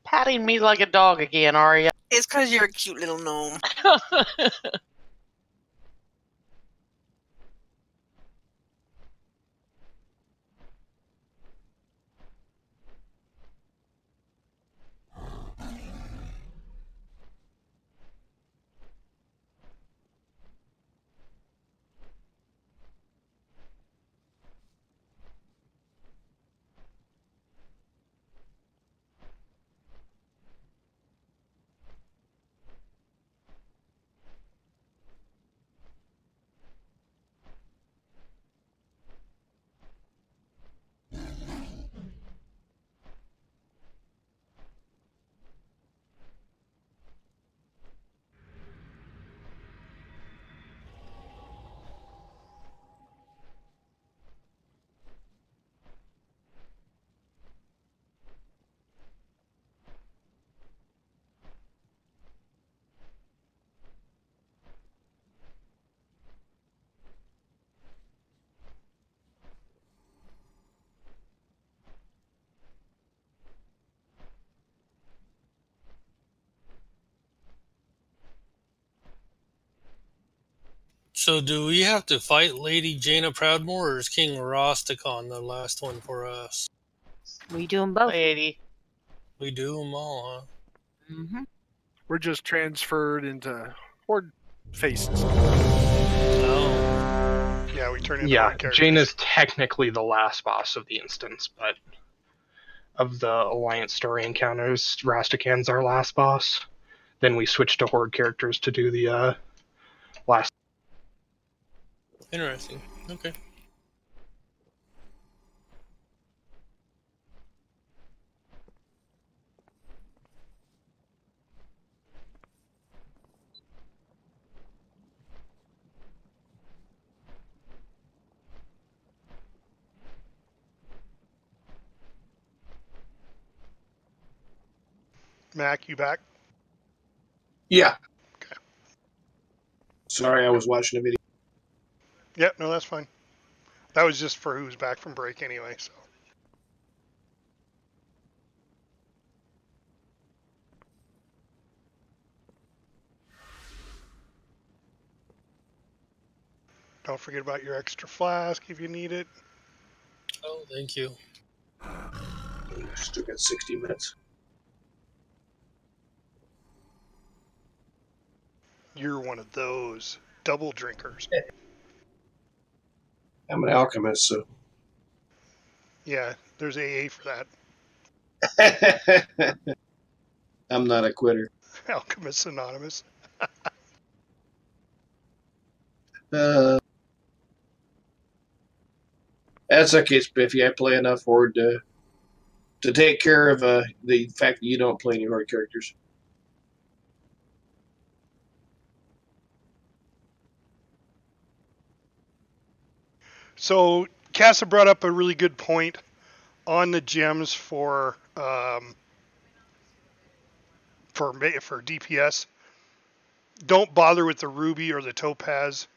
Patting me like a dog again, are you? It's because you're a cute little gnome. So do we have to fight Lady Jaina Proudmore, or is King Rosticon the last one for us? We do them both. Lady. We do them all, huh? Mm-hmm. We're just transferred into horde faces. Oh. Yeah, we turn into Yeah, horde characters. Jane is technically the last boss of the instance, but of the Alliance story encounters, Rastakan's our last boss. Then we switch to horde characters to do the last. Interesting. Okay. Mac, you back? Yeah. Okay. Sorry, I was watching a video. Yeah, no, that's fine. That was just for who's back from break anyway, so. Don't forget about your extra flask if you need it. Oh, thank you. Still got 60 minutes. You're one of those double drinkers. I'm an alchemist, so. Yeah, there's AA for that. I'm not a quitter. Alchemists Anonymous. That's okay, Spiffy. I play enough Horde to take care of the fact that you don't play any Horde characters. So, Casa brought up a really good point on the gems for DPS. Don't bother with the ruby or the topaz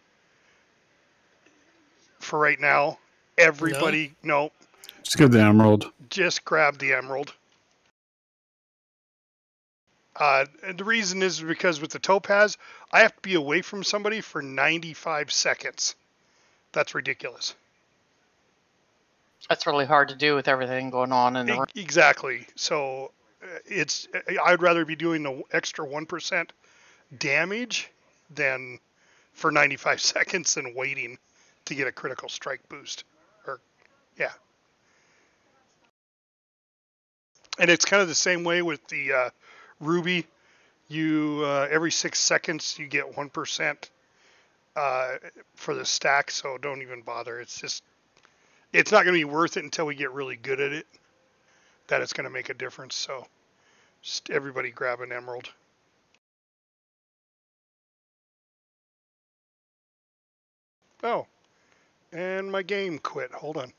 for right now. Everybody, no. Just get the emerald. Just grab the emerald. And the reason is because with the topaz, I have to be away from somebody for 95 seconds. That's ridiculous. That's really hard to do with everything going on in the room. Exactly. So I'd rather be doing the extra 1% damage than for 95 seconds than waiting to get a critical strike boost. Yeah. And it's kind of the same way with the ruby. You every 6 seconds you get 1% for the stack, so don't even bother. It's not going to be worth it until we get really good at it, that it's going to make a difference. So just everybody grab an emerald. Oh, and my game quit. Hold on.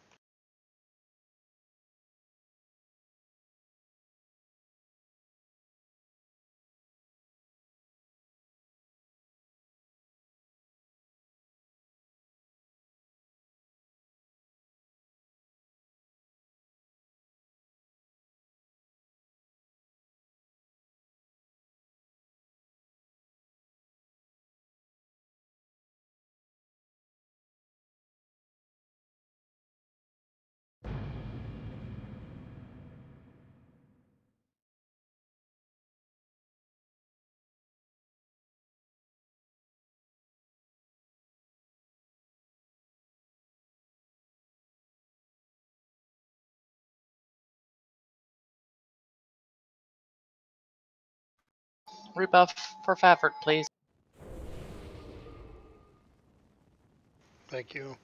Rebuff for Fafford, please. Thank you.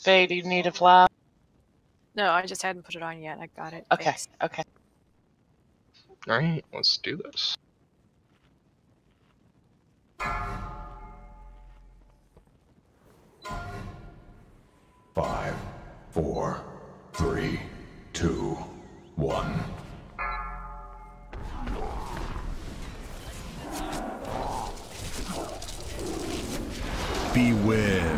Faye, do you need a flask? No, I just hadn't put it on yet. I got it. Okay, Thanks. okay. Alright, let's do this. Five, 4, 3, 2, 1. Beware.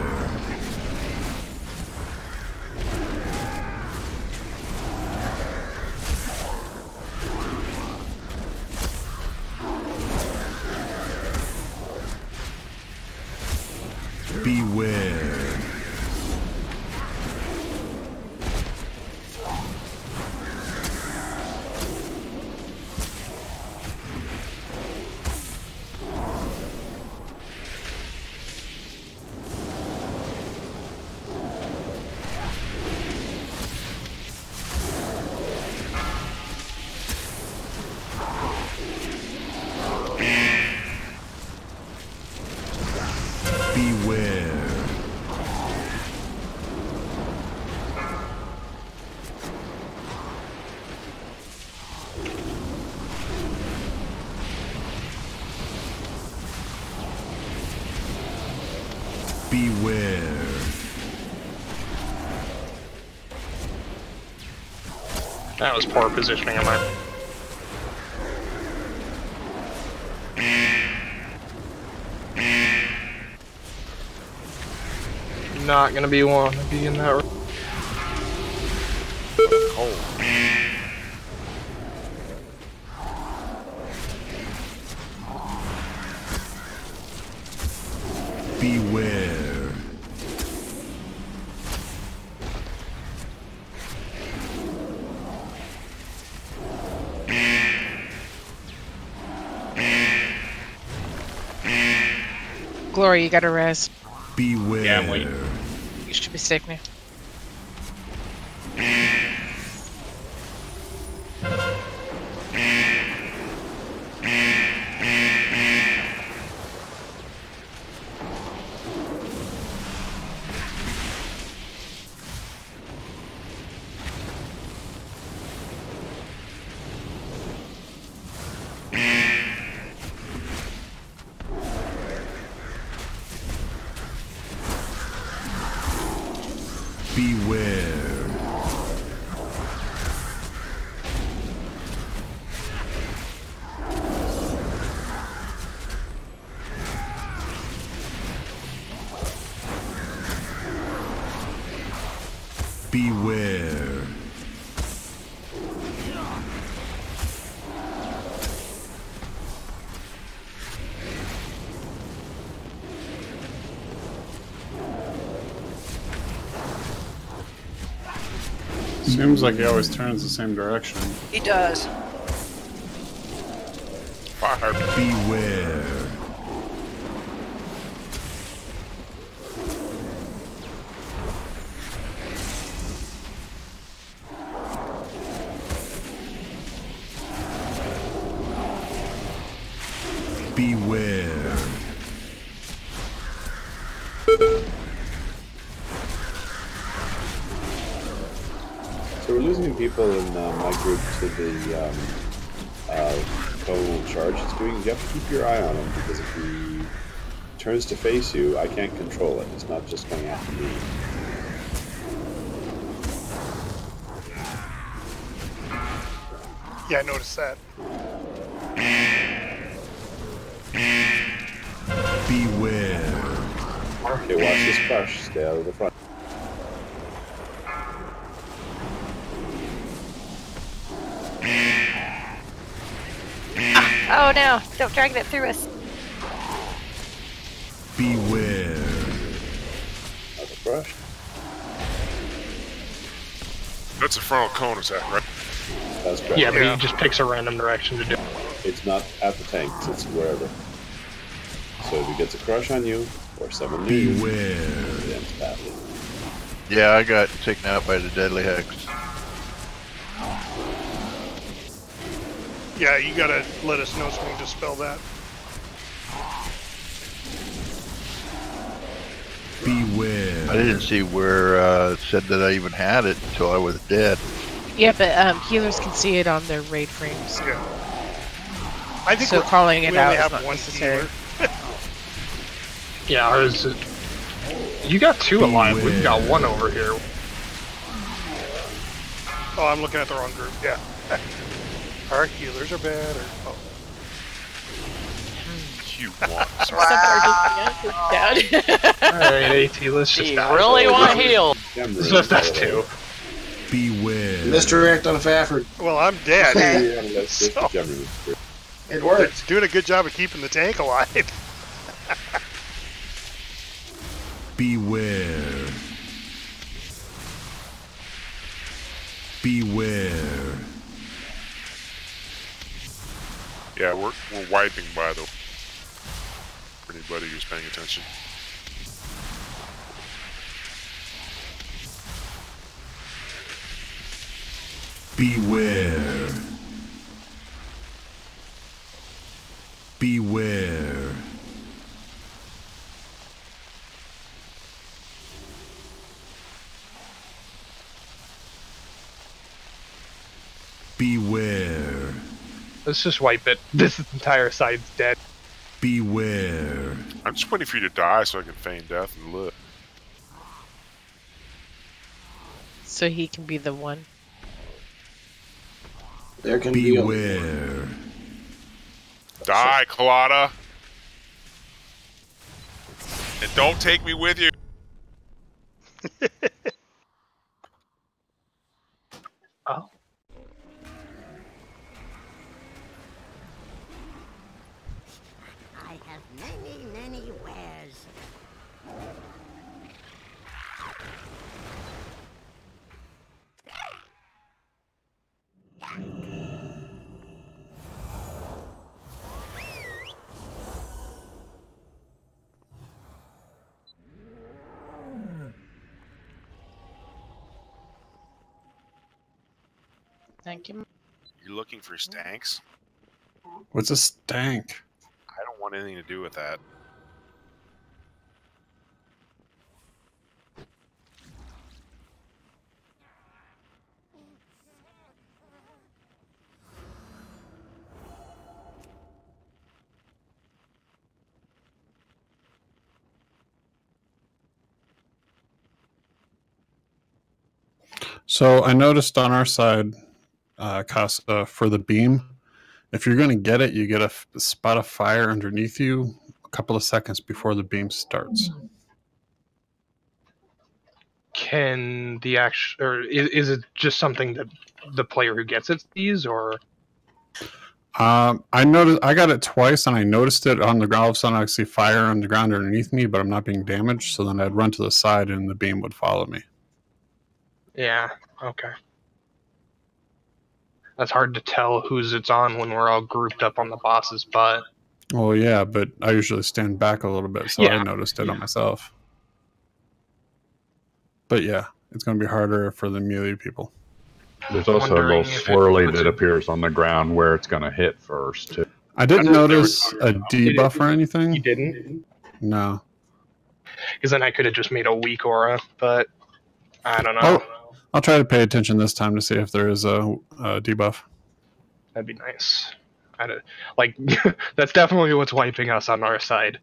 Beware. That was poor positioning of mine. Not gonna be one to be in that room. Beware. Glory, you got to res. Beware. Yeah, I'm waiting. You should be safe now. Beware. Beware. Seems like he always turns the same direction. He does. Fire. Beware. Beware. So we're losing people in my group to the cone charge it's doing. You have to keep your eye on him, because if he turns to face you, I can't control it. It's not just going after me. Yeah, I noticed that. Beware. Okay, watch this crush. Stay out of the front. Oh no, don't drag that through us. Beware. Another crush. That's a frontal cone attack, right? That's correct. Yeah, but he just picks a random direction to do it. It's not at the tanks, it's wherever. So if he gets a crush on you, or someone new, it ends badly. Yeah, I got taken out by the deadly hex. Yeah, you gotta let us know so we can dispel that. Beware. I didn't see where it said that I even had it until I was dead. Yeah, but healers can see it on their raid frames. Yeah. I think so calling it we out only is have not one necessary. Yeah, ours is... You got two alive, we've got one over here. Oh, I'm looking at the wrong group, yeah. Our healers are bad, or... Oh. You want, Alright, AT, let's just die. Really want to heal? It's just us two. Beware. Misdirect on a Faffard. Well, I'm dead. So, it worked. It's doing a good job of keeping the tank alive. Beware. Beware. Yeah, we're wiping by the... For anybody who's paying attention. Beware. Beware. Beware. Let's just wipe it. This entire side's dead. Beware. I'm just waiting for you to die so I can feign death and live. So he can be the one. There can Beware. Die, Colada. And don't take me with you. Oh. I have many, many wares. Thank you. You're looking for stanks? What's a stank? I don't want anything to do with that. So I noticed on our side, Casa, for the beam, if you're going to get it, you get a spot of fire underneath you a couple of seconds before the beam starts. Can the action, or is it just something that the player who gets it sees, or? I noticed I got it twice, and I noticed it on the ground. All of a sudden, I see fire on the ground underneath me, but I'm not being damaged. So then I'd run to the side, and the beam would follow me. Yeah. Okay. That's hard to tell whose it's on when we're all grouped up on the boss's butt. Well, yeah, but I usually stand back a little bit, so I noticed it on myself. But yeah, it's going to be harder for the melee people. There's also a little swirly that appears on the ground where it's going to hit first, too. I didn't notice a debuff or anything. You didn't? No. Because then I could have just made a weak aura, but I don't know. I'll try to pay attention this time to see if there is a debuff. That'd be nice. Like, that's definitely what's wiping us on our side.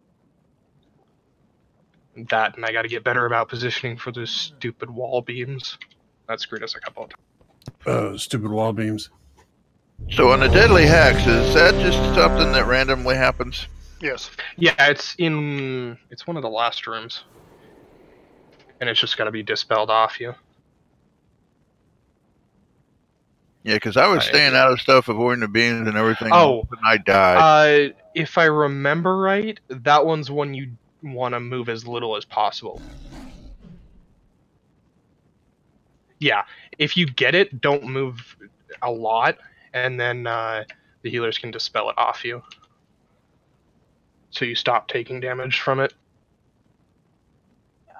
That, and I got to get better about positioning for those stupid wall beams. That screwed us a couple of times. Stupid wall beams. So on the deadly hacks, is that just something that randomly happens? Yes. Yeah, it's one of the last rooms. And it's just got to be dispelled off you. Yeah, because I was staying out of stuff, avoiding the beams and everything. Oh. And I died. If I remember right, that one's one you want to move as little as possible. Yeah, if you get it, don't move a lot, and then the healers can dispel it off you. So you stop taking damage from it.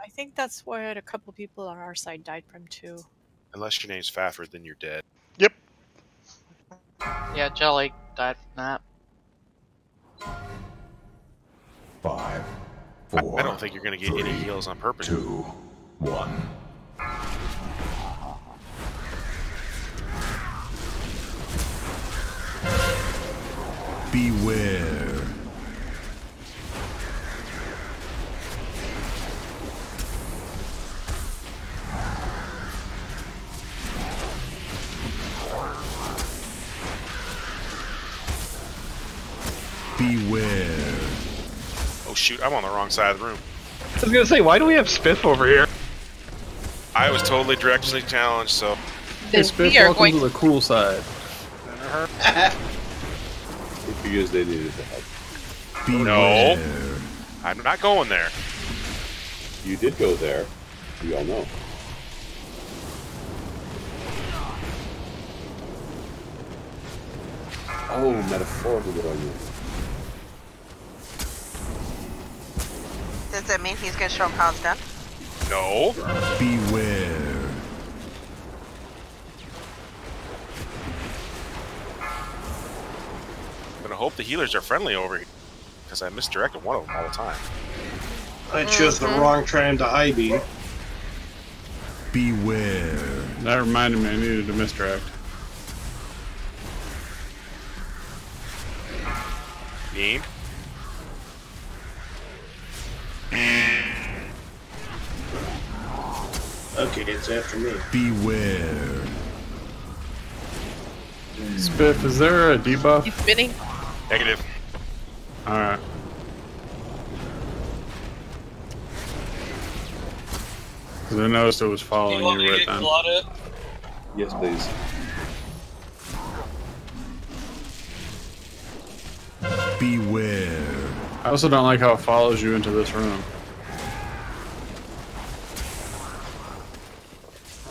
I think that's what a couple people on our side died from too. Unless your name's Faffard, then you're dead. Yep. Yeah, Jelly died from that. 5, 4. I don't think you're going to get any heals on purpose. 2, 1. Beware. Beware. Oh shoot, I'm on the wrong side of the room. I was gonna say, why do we have Spiff over here? I was totally directionally challenged, so... Hey, Spiff, welcome to the cool side. It's because they needed the help. No. I'm not going there. You did go there. We all know. Oh, metaphorical, good on you. Does that mean he's going to show him how it's done? No. Beware. I'm going to hope the healers are friendly over here, because I misdirected one of them all the time. I chose the wrong trend to high beam. Beware. That reminded me I needed to misdirect. Beam. Okay, it's after me. Beware. Spiff, is there a debuff? You spinning? Negative. Alright. Because I noticed it was following you right then. Yes, please. Beware. I also don't like how it follows you into this room.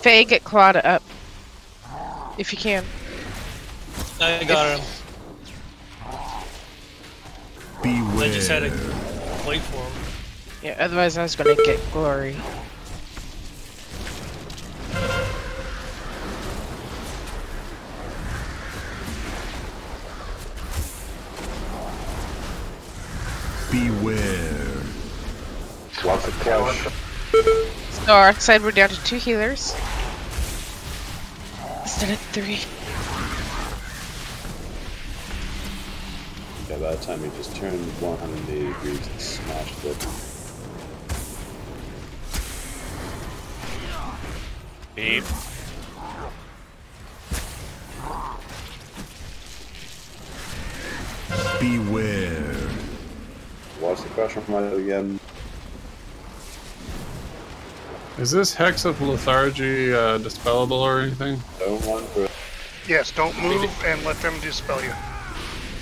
Faye, get Claudia up. If you can. I got him. Beware. I just had to wait for him. Yeah, otherwise I was gonna get Glory. Beware. Lots of crush. So our side we're down to 2 healers. Instead of 3. Yeah, by the time you just turned 180 degrees and smashed it. Beam. Beware. What's the question from it again? Is this Hex of Lethargy dispellable or anything? Don't run for it. Yes, don't move and let them dispel you.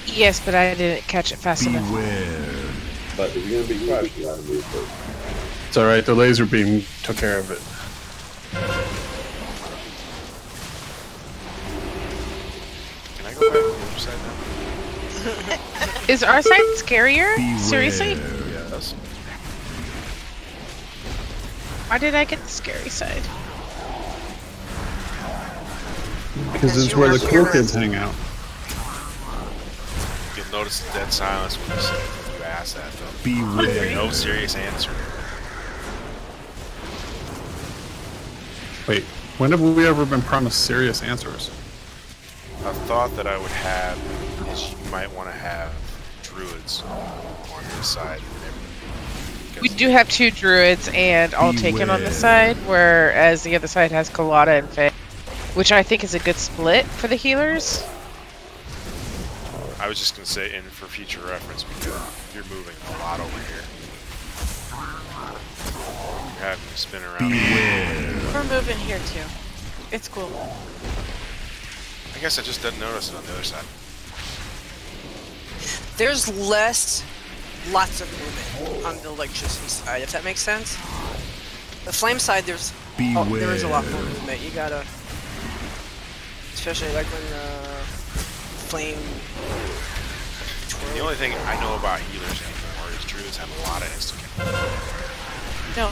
Yes, but I didn't catch it fast enough. Beware. But if you're gonna be crushed, you gotta move first. It's alright, the laser beam took care of it. Can I go back to the other side now? Is our side scarier? Beware. Seriously? Yes. Why did I get the scary side? Because it's where the cool kids hang out. You'll notice the dead silence when you ask that, though. Beware. No serious answer. Wait, when have we ever been promised serious answers? A thought that I would have is you might want to have druids on this side. We do have 2 druids and all taken on the side, whereas the other side has Colada and Faye, which I think is a good split for the healers. I was just going to say, and for future reference, because you're moving a lot over here. You're having to spin around. We're moving here too. It's cool. I guess I just didn't notice it on the other side. There's lots of movement on the electricity side, if that makes sense. The flame side, there is a lot more movement. You gotta, especially like when flame. The only thing I know about healers anymore is druids have a lot of instant. No.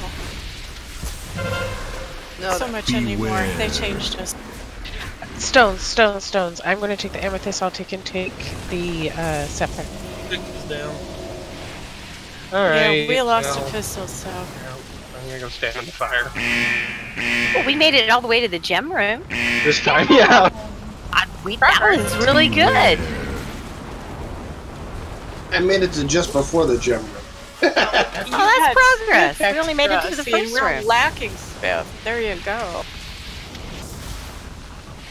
Not so much anymore. They changed us. Stones. I'm going to take the amethyst. I'll take the sapphire. Down. Alright. Yeah, we lost a pistol, so. I'm gonna go stand in the fire. Well, we made it all the way to the gem room. This time, yeah. That was really good. I made it to just before the gem room. Oh, that's progress. We only made it to the first we're room. lacking stuff. There you go.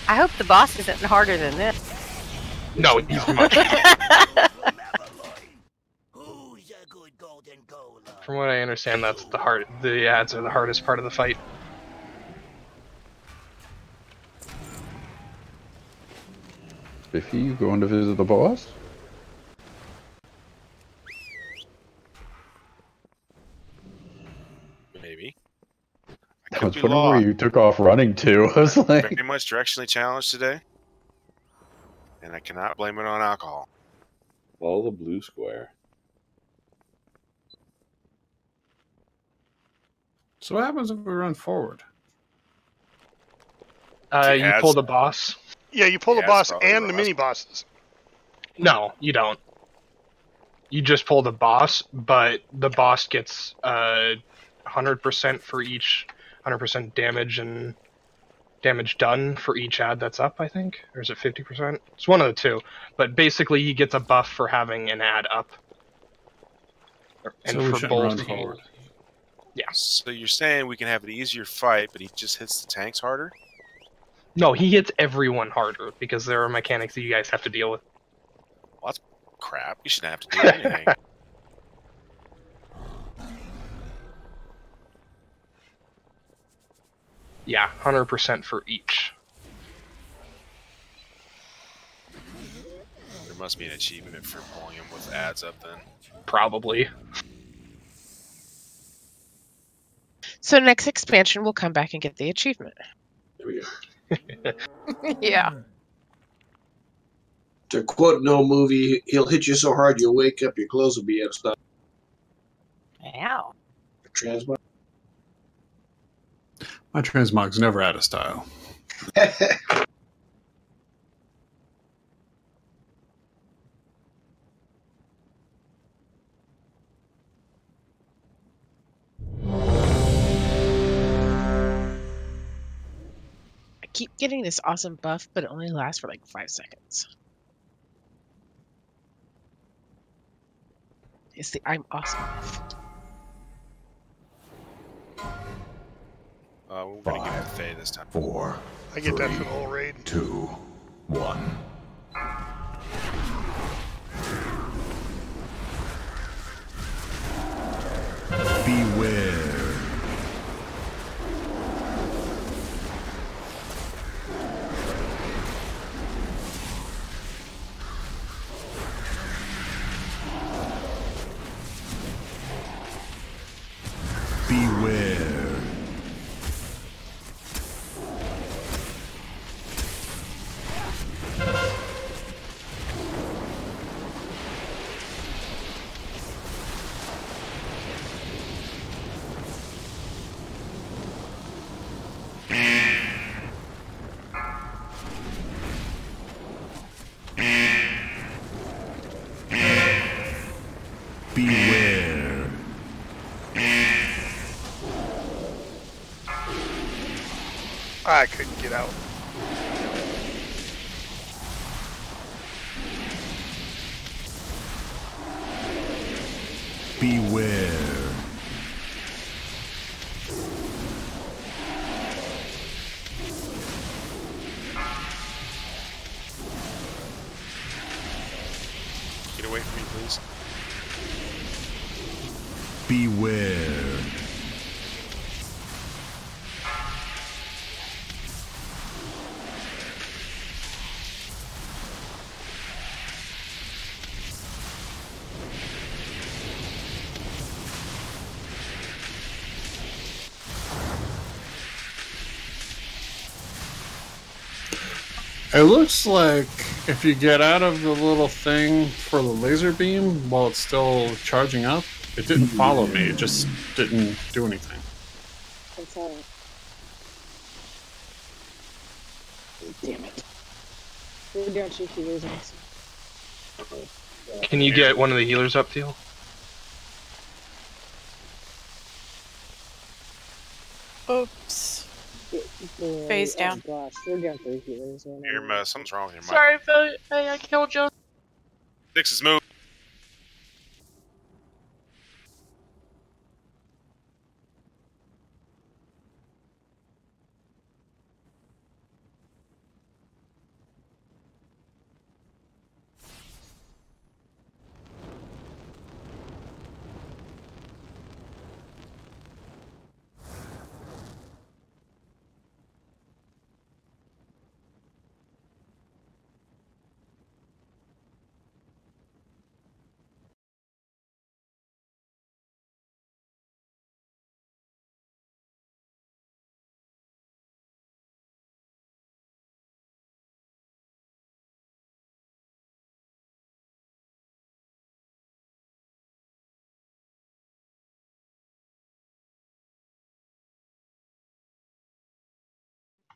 I hope the boss isn't harder than this. No, he's much. From what I understand, that's the ads are the hardest part of the fight. If you going to visit the boss? Maybe. I was wondering where you took off running to. I was like, Very much directionally challenged today, and I cannot blame it on alcohol. Follow the blue square. So what happens if we run forward? You pull the boss. Yeah, you pull the boss and the mini bosses. No, you don't. You just pull the boss, but the boss gets 100% for each 100% damage and damage done for each ad that's up, I think. Or is it 50%? It's one of the two. But basically, he gets a buff for having an ad up. And So we for shouldn't both. run forward. Yeah. So you're saying we can have an easier fight, but he just hits the tanks harder? No, he hits everyone harder because there are mechanics that you guys have to deal with. Well, that's crap. You shouldn't have to do anything. Yeah, 100% for each. There must be an achievement for pulling him with ads up then. Probably. So next expansion, we'll come back and get the achievement. There we go. Yeah. To quote an old movie, he'll hit you so hard you'll wake up, your clothes will be out of stock. Ow. Transmog. My transmog's never out of style. I keep getting this awesome buff, but it only lasts for like 5 seconds. It's the I'm awesome buff. We're going to give it to Faye this time. 4. I get that for the whole raid. 2. 1. Beware. Beware. Beware. I couldn't get out. Beware. Get away from me, please. Beware. It looks like if you get out of the little thing for the laser beam while it's still charging up, it didn't follow me. It just didn't do anything. That's all right. Damn it. We're down 2 healers also. Can you get one of the healers up, Teal? Oops. Phase down. Oh gosh, we're down 3 healers. Something's wrong with your mic. Sorry, Phil. Hey, I killed you. Six's move.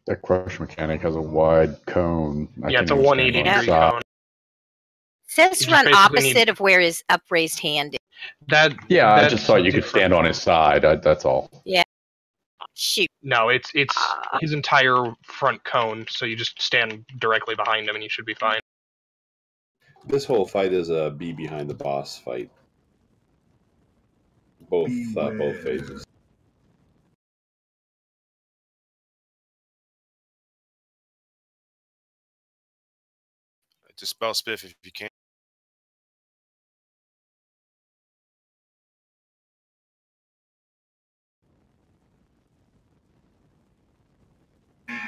That crush mechanic has a wide cone. Yeah, it's a 180 degree cone. Says run opposite of where his upraised hand is. I just thought you could stand on his side. That's all. Yeah. Shoot. No, it's his entire front cone, so you just stand directly behind him and you should be fine. This whole fight is a be behind the boss fight. Both phases. Dispel Spiff if you can.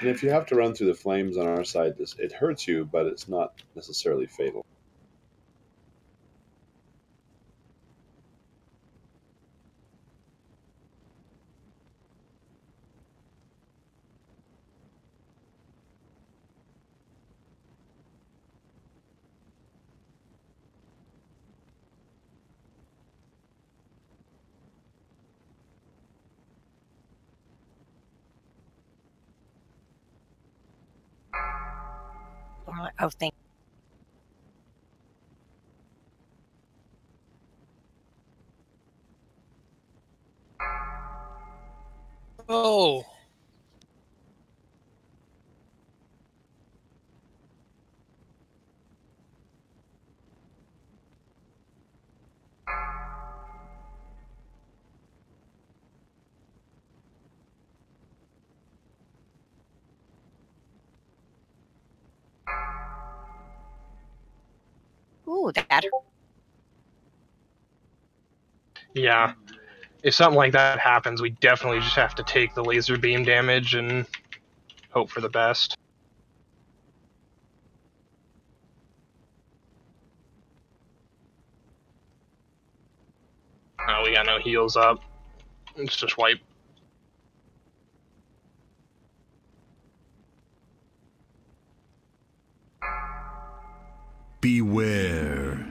And if you have to run through the flames on our side, it hurts you, but it's not necessarily fatal. Oh, thank Oh. Ooh, that. Yeah. If something like that happens, we definitely just have to take the laser beam damage and hope for the best. Oh, we got no heals up. Let's just wipe. Beware.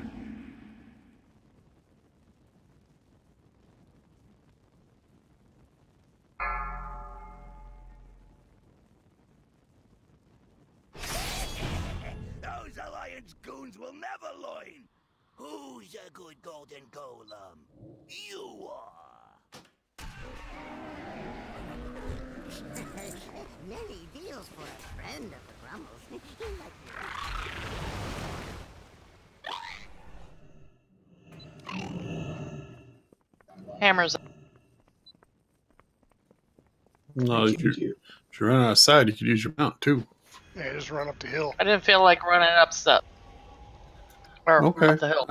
Those Alliance goons will never loin. Who's a good golden golem? You are. Many deals for a friend of the Grumbles. Hammers. No, if you run outside, you could use your mount too. Yeah, just run up the hill. I didn't feel like running up stuff. Or Okay. up the hill.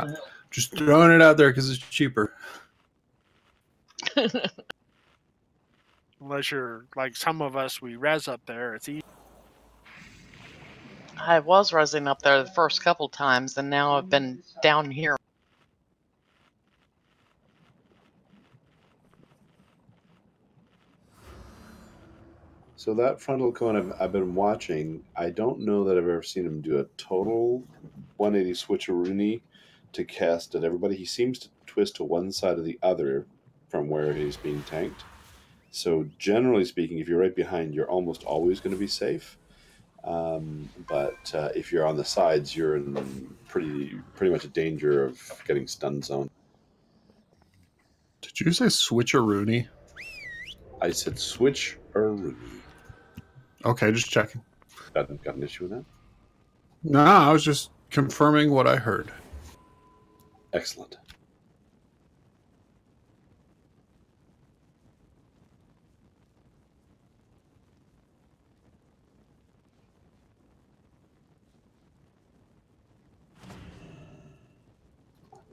Just throwing it out there because it's cheaper. Unless you're like some of us, we res up there. It's easy. I was resing up there the first couple times, and now I've been down here. So that frontal cone I've been watching, I don't know that I've ever seen him do a total 180 switcheroonie to cast at everybody. He seems to twist to one side or the other from where he's being tanked. So generally speaking, if you're right behind, you're almost always going to be safe. But if you're on the sides, you're in pretty much a danger of getting stun zone. Did you say switcheroonie? I said switcheroonie. Okay, just checking. Got an issue with that? No, I was just confirming what I heard. Excellent.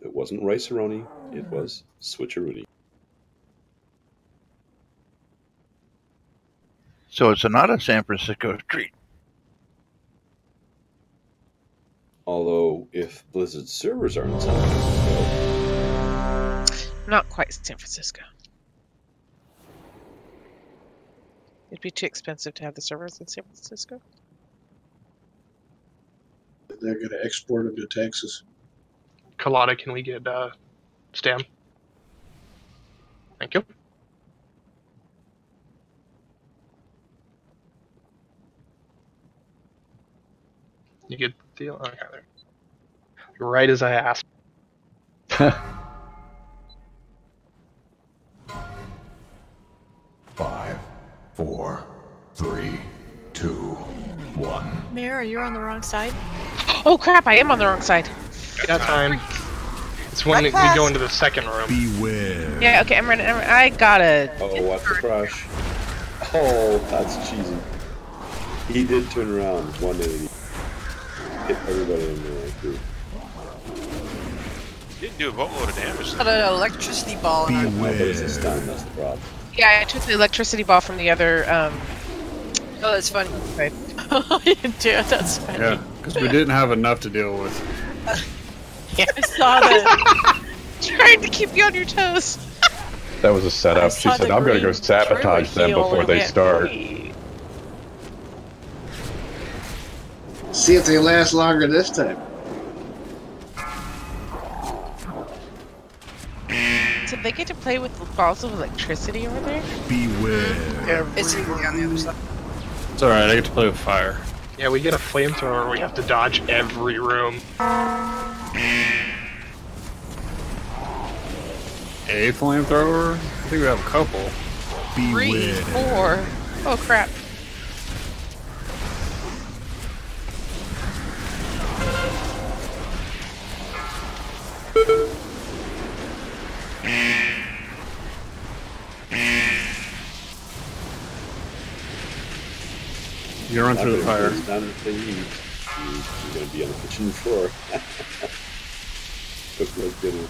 It wasn't rice-a-roni, it was switcheroonie. So it's not a San Francisco treat. Although, if Blizzard servers are in San Francisco... Not quite San Francisco. It'd be too expensive to have the servers in San Francisco. They're going to export them to Texas. Colada, can we get Stam? Thank you. You get the deal? Okay, there. Right as I asked. 5, 4, 3, 2, 1. Mara, you're on the wrong side. Oh crap, I am on the wrong side. Got time. It's when we go into the second room. Beware. Yeah, okay, I'm ready. I gotta... Oh, watch the crush. Oh, that's cheesy. He did turn around 180. hit everybody in the group. Didn't do a boatload of damage. Got an electricity ball in our No, but it's a stun, that's the problem. Yeah, I took the electricity ball from the other. Oh, that's funny. You do, that's funny. Yeah, because we didn't have enough to deal with. Yeah. I saw that. Trying to keep you on your toes. That was a setup. She said, "I'm going to go sabotage them before they start." See if they last longer this time. Did they get to play with the balls of electricity over there? Beware. It's on the other side. It's alright, I get to play with fire. Yeah, we get a flamethrower. We have to dodge every room. A flamethrower? I think we have a couple. 3, 4. Oh crap. You run through the fire. Down the thing, you're going to be on the kitchen floor. Cook like dinner.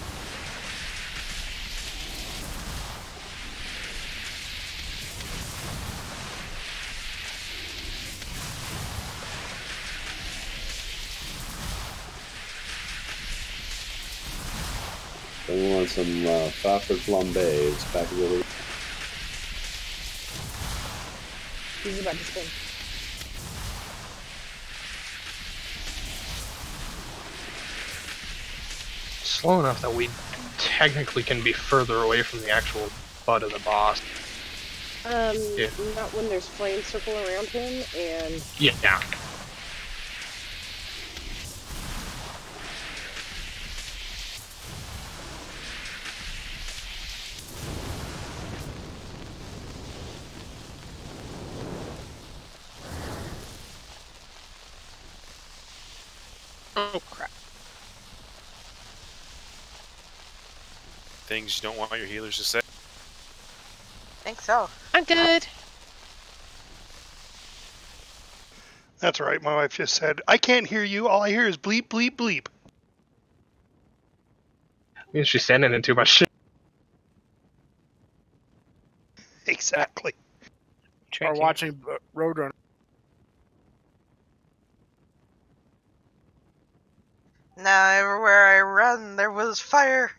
We want some Faffard flambe. It's back a little. He's about to spin. Slow enough that we technically can be further away from the actual butt of the boss. Yeah. Not when there's flames circle around him and... Yeah. Oh crap. Things you don't want your healers to say. think so. I'm good. That's right. My wife just said, I can't hear you. All I hear is bleep, bleep, bleep. Means she's sending in too much shit. Exactly. Or watching Roadrunner. Now everywhere I run, there was fire.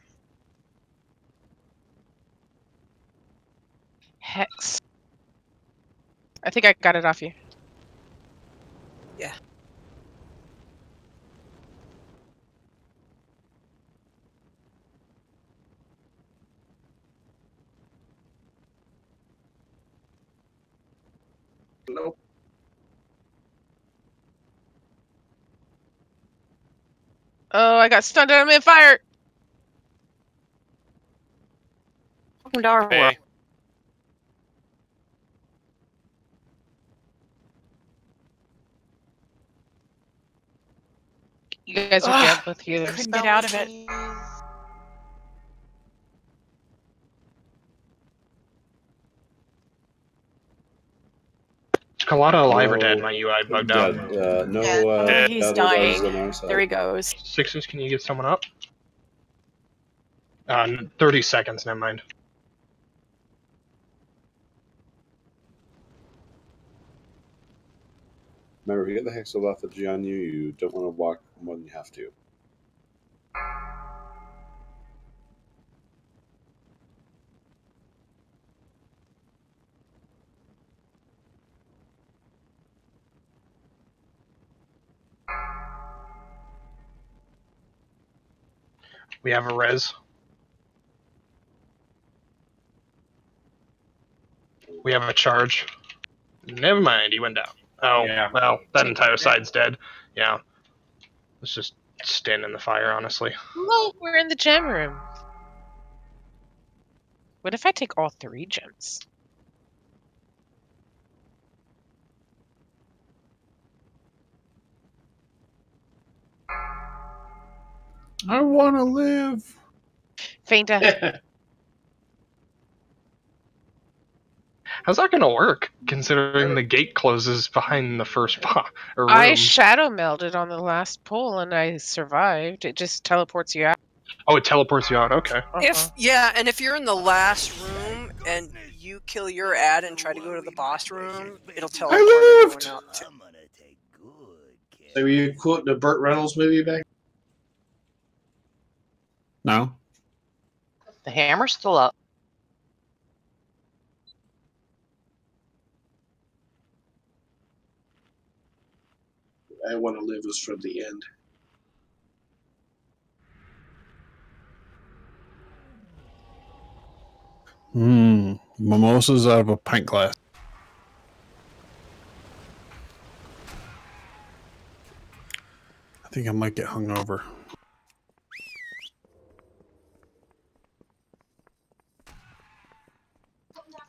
Hex. I think I got it off you. Yeah. Nope. Oh, I got stunned and I'm in fire. Welcome to our world. You guys are dead, both healers. Couldn't get out of it. Kalata alive or dead? My UI bugged out. No, he's dying. There he goes. Sixers, can you get someone up? 30 seconds, never mind. Remember, if you get the hexalophagy on you, you don't want to walk more than you have to. We have a res. We have a charge. Never mind, he went down. Oh, yeah. Well, that entire side's dead. Yeah. Let's just stand in the fire, honestly. Look, we're in the gem room. What if I take all 3 gems? I want to live. Fainta. How's that gonna work, considering the gate closes behind the first room? I shadow melded on the last pull and I survived. It just teleports you out. Oh, it teleports you out. Okay. And if you're in the last room and you kill your ad and try to go to the boss room, it'll teleport everyone out too. So were you quoting the Burt Reynolds movie back? No. The hammer's still up. I Want to Live was from the end. Mimosas out of a pint glass. I think I might get hungover.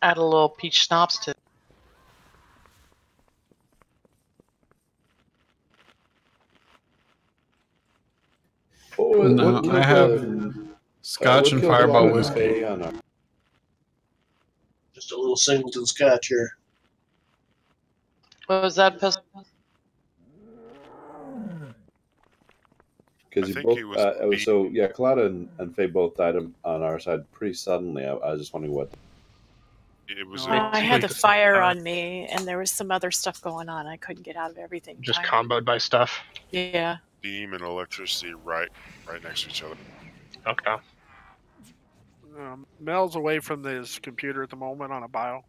Add a little peach schnapps to. No, I have Scotch and Fireball whiskey. Just a little Singleton Scotch here. What was that, Pistol? Because you both, so yeah, Claudia and Faye both died on our side pretty suddenly. I was just wondering what. It was. I had the fire on me, and there was some other stuff going on. I couldn't get out of everything. Just comboed by stuff. Yeah. Beam and electricity right next to each other. Okay. Mel's away from his computer at the moment on a bio.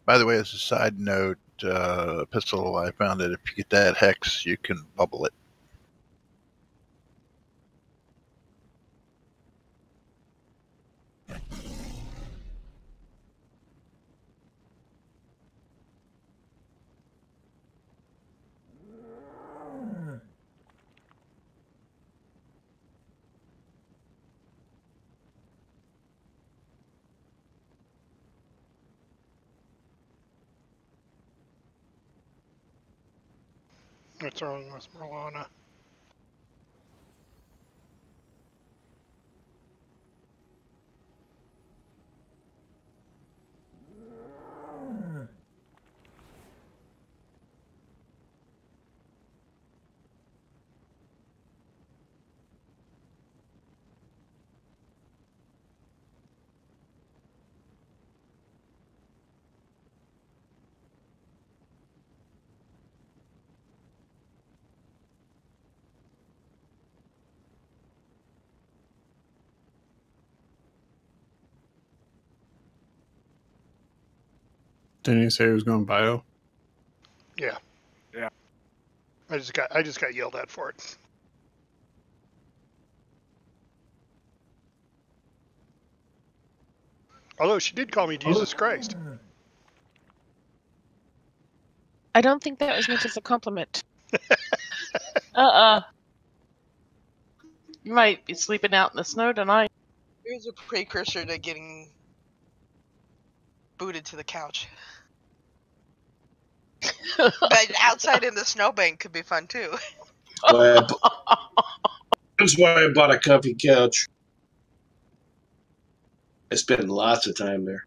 By the way, as a side note, Pistol, I found that if you get that hex, you can bubble it. What's wrong with Marlana? Didn't you say he was going bio? Yeah. Yeah. I just got yelled at for it. Although she did call me Jesus Christ. I don't think that was meant as a compliment. You might be sleeping out in the snow tonight. Here's a precursor to getting booted to the couch. But outside in the snowbank could be fun too. That's why I bought a comfy couch. I spend lots of time there.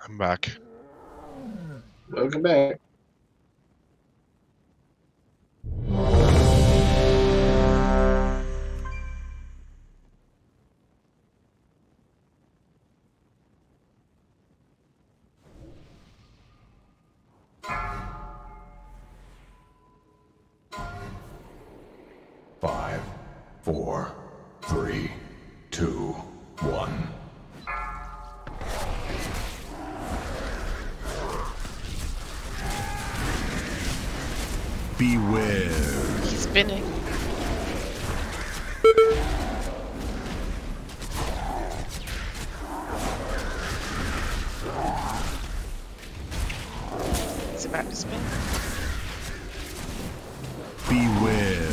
I'm back. Welcome back. Five, 4, 3, 2, 1. Beware. He's spinning. He's about to spin. Beware.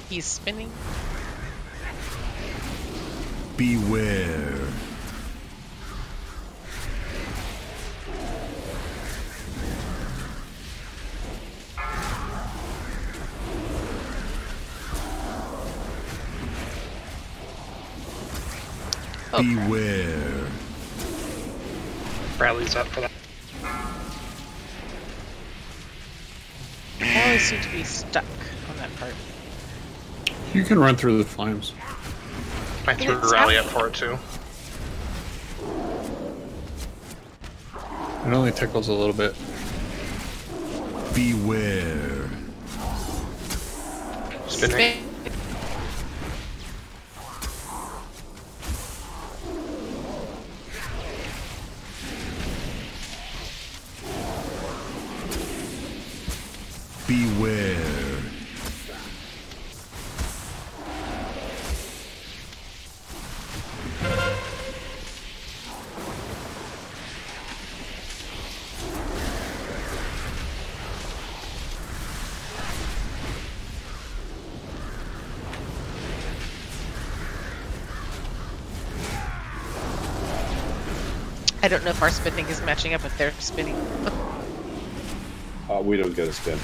He's spinning. Beware. Beware. Bradley's up for that. I always seem to be stuck on that part. You can run through the flames. I threw Rally up for it too. It only tickles a little bit. Beware. Spinning. Beware. I don't know if our spinning is matching up with their spinning. We don't get a spin.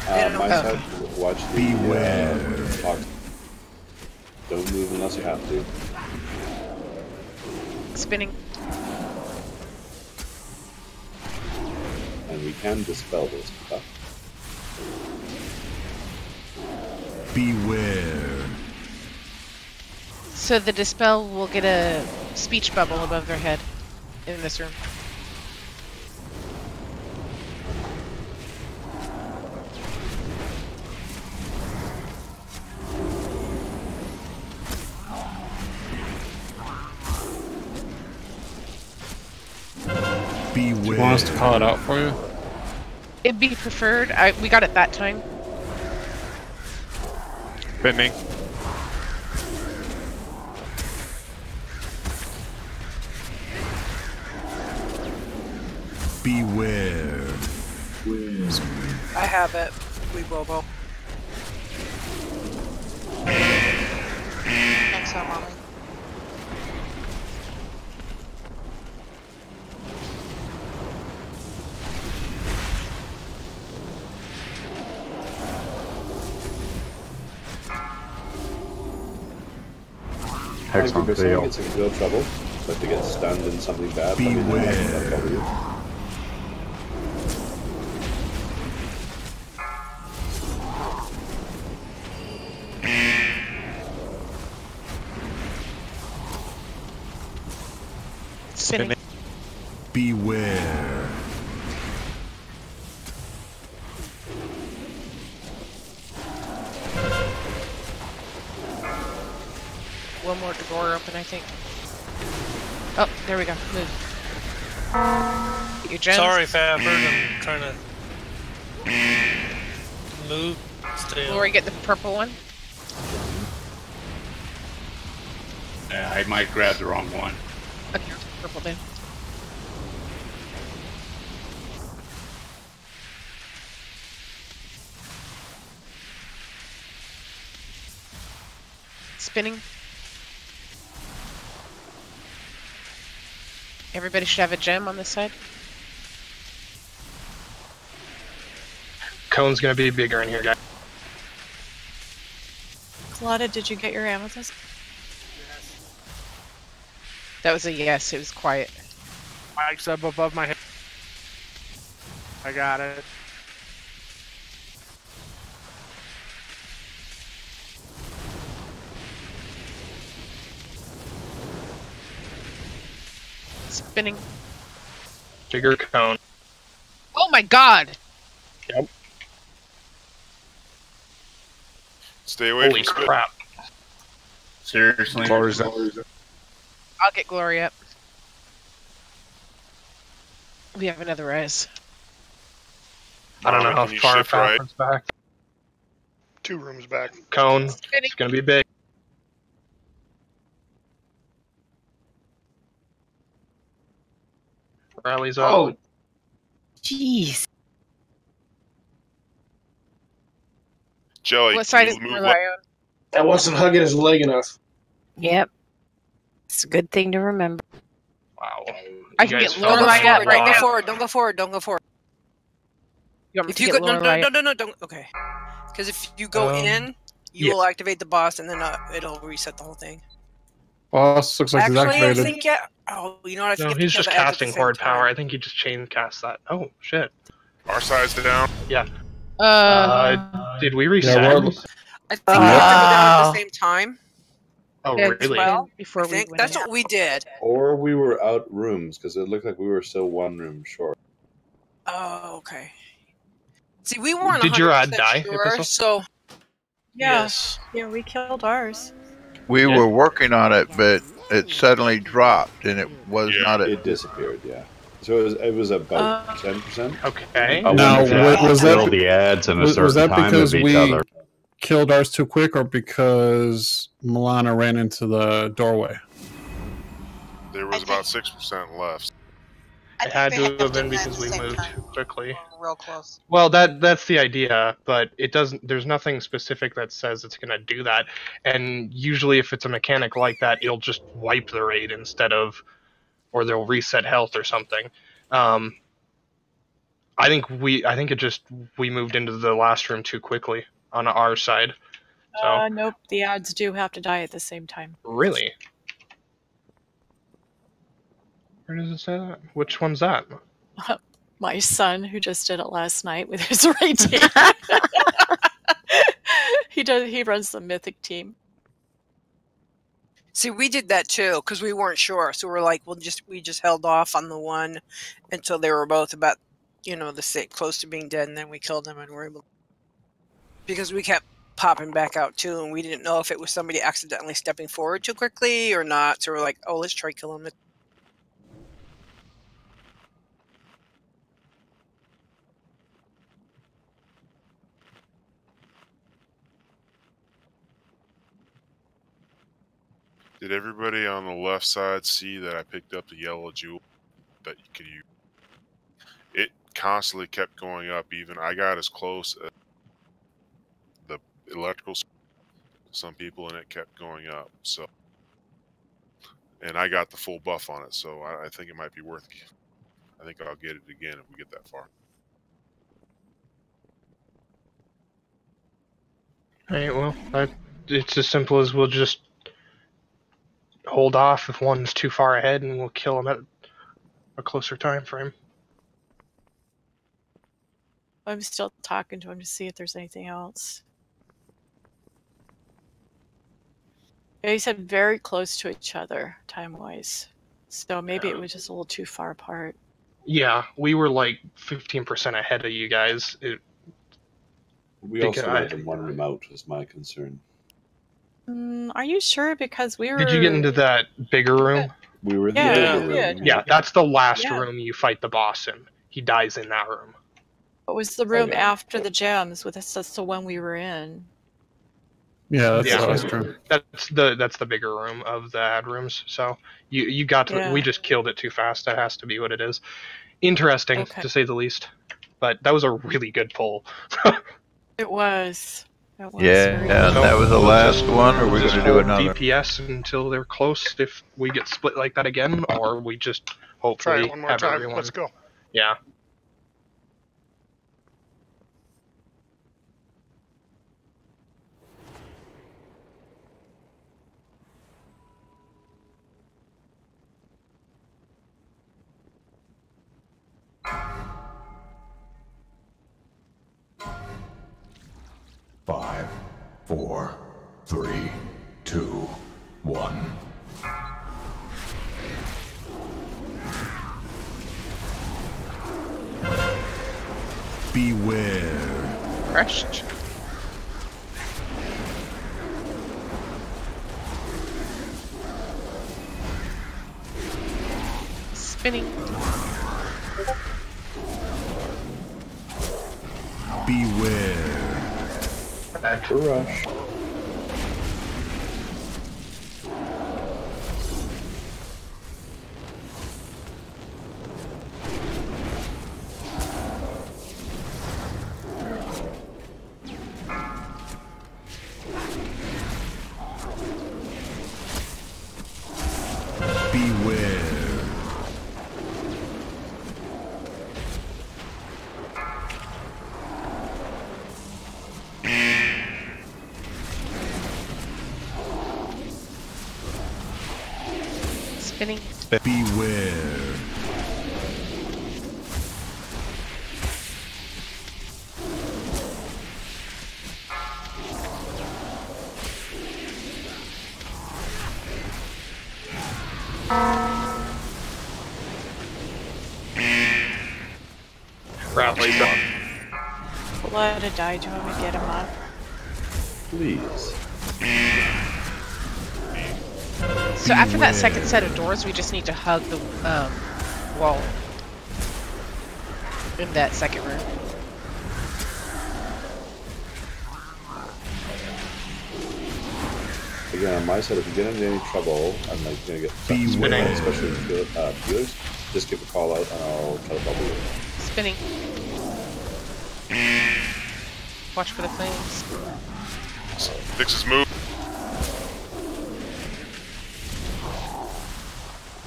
My side, watch the Beware. box. Don't move unless you have to. Spinning. And we can dispel this stuff. Beware. So the dispel will get a speech bubble above their head in this room. Do you want us to call it out for you? It'd be preferred. We got it that time. Spinning. Beware. I have it. We Bobo. Next time, Mommy. If someone gets in real trouble, like to get stunned in something bad, Beware. cover you. Spinning. Beware. One more door open, I think. Oh, there we go. Move. Get your gems. Sorry, Fafford. I'm trying to move Lori, get the purple one. I might grab the wrong one. Okay, purple then. Spinning. Everybody should have a gem on this side. Cone's gonna be bigger in here, guys. Claudia, did you get your amethyst? That was a yes. It was quiet. Mike's up above my head. I got it. Spinning. Bigger cone. Oh my god! Yep. Stay away Holy from crap. Seriously? I'll get Glory up. We have another res. I don't know how Can you far shift right? Falcon's back. 2 rooms back. Cone. It's gonna be big. Rally's up. Oh, Jeez. Jelly, What side can is you the move lion? I wasn't hugging his leg enough. Yep. It's a good thing to remember. Wow. I can get Don't go Lorelei up forward. right Don't go now. forward. Don't go forward. Don't go forward. You want me If to you get go, no, Lorelei no, up? no, no, don't. Okay. Because if you go in, you yeah. will activate the boss, and then it'll reset the whole thing. Boss looks like he's Actually, I activated. think yeah. Oh, you know what? I think No, you have to he's kill just the edge at the casting same horde time. power. I think he just chain cast that. Oh, shit. Our side's down. Yeah. Did we reset? Yeah, I think you have to go down at the same time. Oh, Yeah, really? well, before I think we went that's in. what we did. Or we were out rooms because it looked like we were still 1 room short. Oh, okay. See, we weren't. Did your 100% ad die, sure, Epistle? so Yeah. Yes. Yeah, we killed ours. We were working on it, but it suddenly dropped, and it was not a. It disappeared. Yeah. So it was about 10%. Okay. I Now, wonder if was that that kill the ads in a was certain that time because of each we other? killed ours too quick, or because Milana ran into the doorway? There was about 6% left. It had to have been because we moved too quickly. Real close. Well, that's the idea, but it doesn't. There's nothing specific that says it's going to do that. And usually, if it's a mechanic like that, it'll just wipe the raid instead of, or they'll reset health or something. I think we moved into the last room too quickly on our side. So Nope, the ads do have to die at the same time. really, where does it say that? Which one's that? My son, who just did it last night with his raid team. He runs the mythic team. see, we did that too because we weren't sure. So we're like, we just held off on the one until they were both about, close to being dead, and then we killed them, and we're able because we kept popping back out too, and we didn't know if it was somebody accidentally stepping forward too quickly or not. So we're like, oh, let's try killing them. Did everybody on the left side see that I picked up the yellow jewel that you could use? It constantly kept going up. Even I got as close as the electrical to some people, and it kept going up. So, and I got the full buff on it, so I think it might be worth it. I think I'll get it again if we get that far. Alright, well, it's as simple as we'll just hold off if one's too far ahead, and we'll kill them at a closer time frame. I'm still talking to him to see if there's anything else. Yeah, he said very close to each other, time-wise. So maybe it was just a little too far apart. Yeah, we were like 15% ahead of you guys. We also went in 1 room out, was my concern. Are you sure? Because we were... Did you get into that bigger room? We were in Yeah, the bigger room. Yeah, that's the last Yeah. room you fight the boss in. He dies in that room. What was the room after the gems? With us, that's the one we were in. Yeah, that's true. That's the bigger room of the ad rooms. So you got to. Yeah. We just killed it too fast. That has to be what it is. Interesting to say the least. But that was a really good pull. It was. Yeah, that was the last one, or we're going to do another? DPS until they're close if we get split like that again, or we just hopefully Try it one more have time. everyone. Let's go. Yeah. Five, 4, 3, 2, 1. Beware. Crushed. Spinning. Beware. Back to rush. Spinning. Beware. Rattly's up. Let it die to him and get him up. Please. So after that second set of doors, we just need to hug the wall in that second room. Again, on my side, if you get into any trouble, I'm like going to get spinning, especially viewers. Just give a call out and I'll try to bubble you. Spinning. Watch for the flames. Fixes move.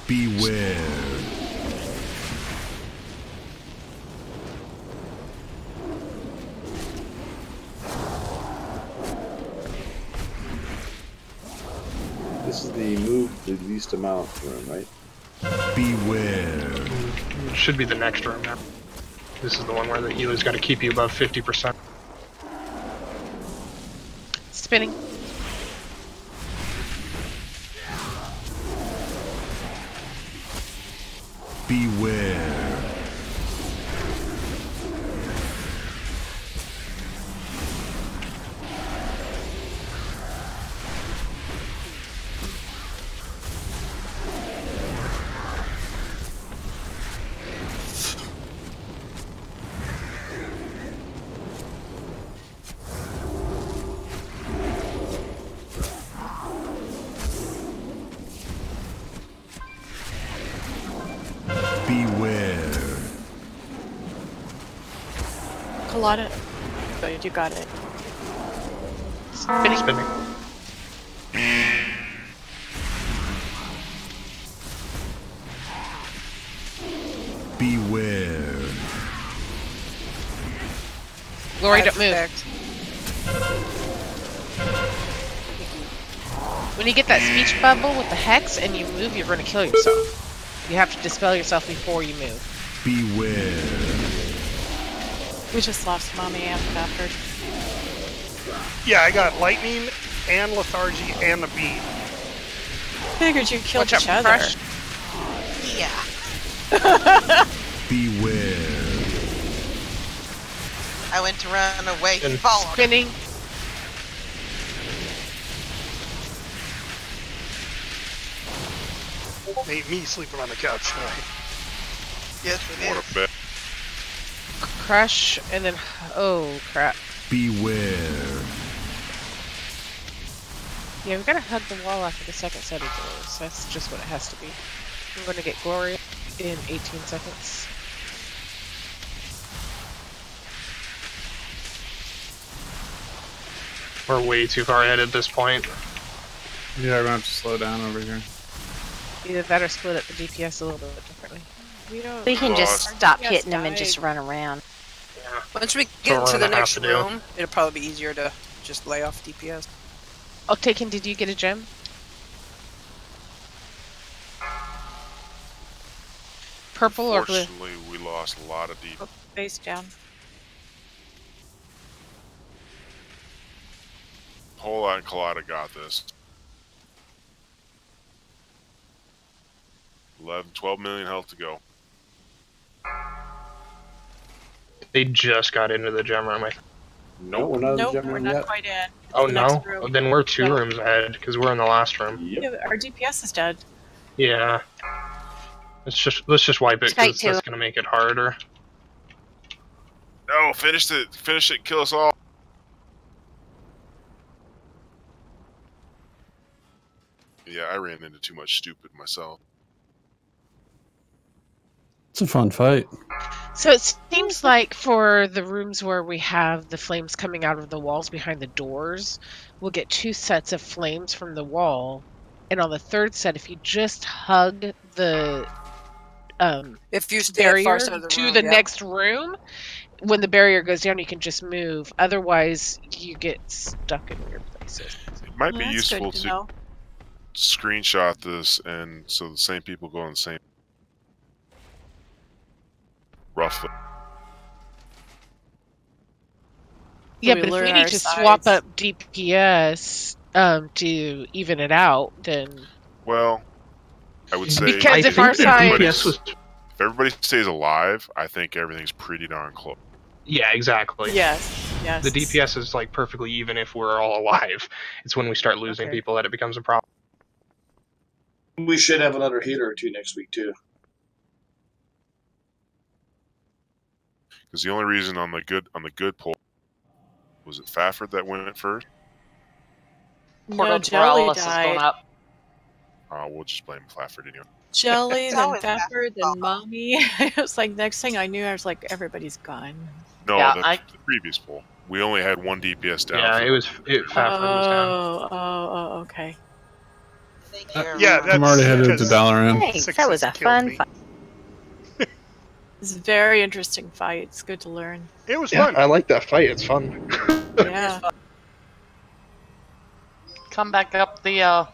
Beware. This is the move the least amount room, right? Beware. It should be the next room now. This is the one where the healer's got to keep you above 50%. Spinning. Beware. Got it. Good, you got it. Spinning. Beware. Lori, don't move. When you get that speech bubble with the hex and you move, you're going to kill yourself. You have to dispel yourself before you move. Beware. We just lost Mommy and Faffard. Yeah, I got lightning and lethargy and the beam. Figured you killed Watch each out, other. Crush. Yeah. Beware. I went to run away. He followed. Spinning. Made me sleeping on the couch tonight. Yes, it is. What a bet. crush, and then oh crap. Beware. Yeah, we gotta hug the wall after the second set of doors. That's just what it has to be. I'm gonna get Glory in 18 seconds. We're way too far ahead at this point. Yeah, we're gonna have to slow down over here. Either that or split up the DPS a little bit differently. We can just stop hitting them and just run around. Yeah. Once we get into the next room, it'll probably be easier to just lay off DPS. Oh, Taken, did you get a gem? Purple or blue? Unfortunately, we lost a lot of deep. Oh, face down. Whole lot and Colada got this. 12 million health to go. They just got into the gem room. No, we're not in the gem we're room not yet. quite in. Oh The no? next room. Oh, then we're two rooms ahead because we're in the last room. Yeah, our DPS is dead. Yeah. Let's just wipe it because that's gonna make it harder. No, finish it! Finish it! Kill us all! Yeah, I ran into too much stupid myself. It's a fun fight. So it seems like for the rooms where we have the flames coming out of the walls behind the doors, we'll get 2 sets of flames from the wall, and on the third set, if you just hug the if you stay barrier far side of the to room, the yeah. next room, when the barrier goes down, you can just move. Otherwise, you get stuck in weird places. It might be That's useful good to to know. screenshot this, and so the same people go on the same. Roughly. Yeah, We but if we learn need our to swap sides. up DPS to even it out, then Well, I would say because if our side if everybody stays alive, I think everything's pretty darn close. Yeah, exactly. Yes, yes. The DPS is like perfectly even if we're all alive. It's when we start losing people that it becomes a problem. We should have another healer or two next week too. Because the only reason on the good poll was it Faffard that went first. No, Jelly Morales is going died. up. We'll just blame Faffard anyway. Jelly, It's then always Pepper, then Mommy. It was like, next thing I knew, I was like, everybody's gone. No, Yeah, the previous poll. We only had 1 DPS down. Yeah, Faffard was down. Oh, okay. Yeah, I'm already headed to because Dalaran. Thanks, Six that was a killed fun me. fight. It's a very interesting fight. It's good to learn. It was Yeah, fun. I like that fight. It's fun. Yeah. Come back up the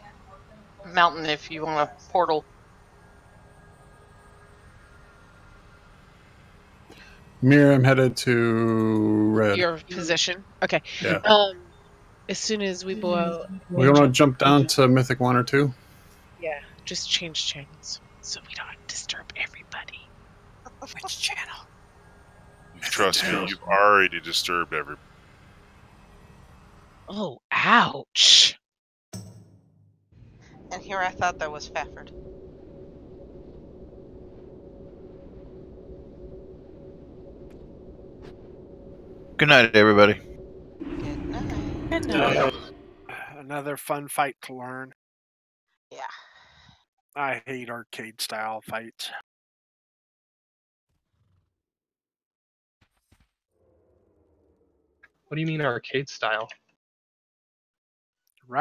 mountain if you want a portal. Miriam headed to red. your position. Okay. Yeah. As soon as we blow out, We want to jump down to Mythic 1 or 2. yeah, just change channels so we don't disturb everybody. Which channel? Trust me, you've already disturbed everybody. Oh, ouch! And here I thought that was Fafford. Good night, everybody. Good night. Another fun fight to learn. Yeah. I hate arcade style fights. What do you mean arcade style?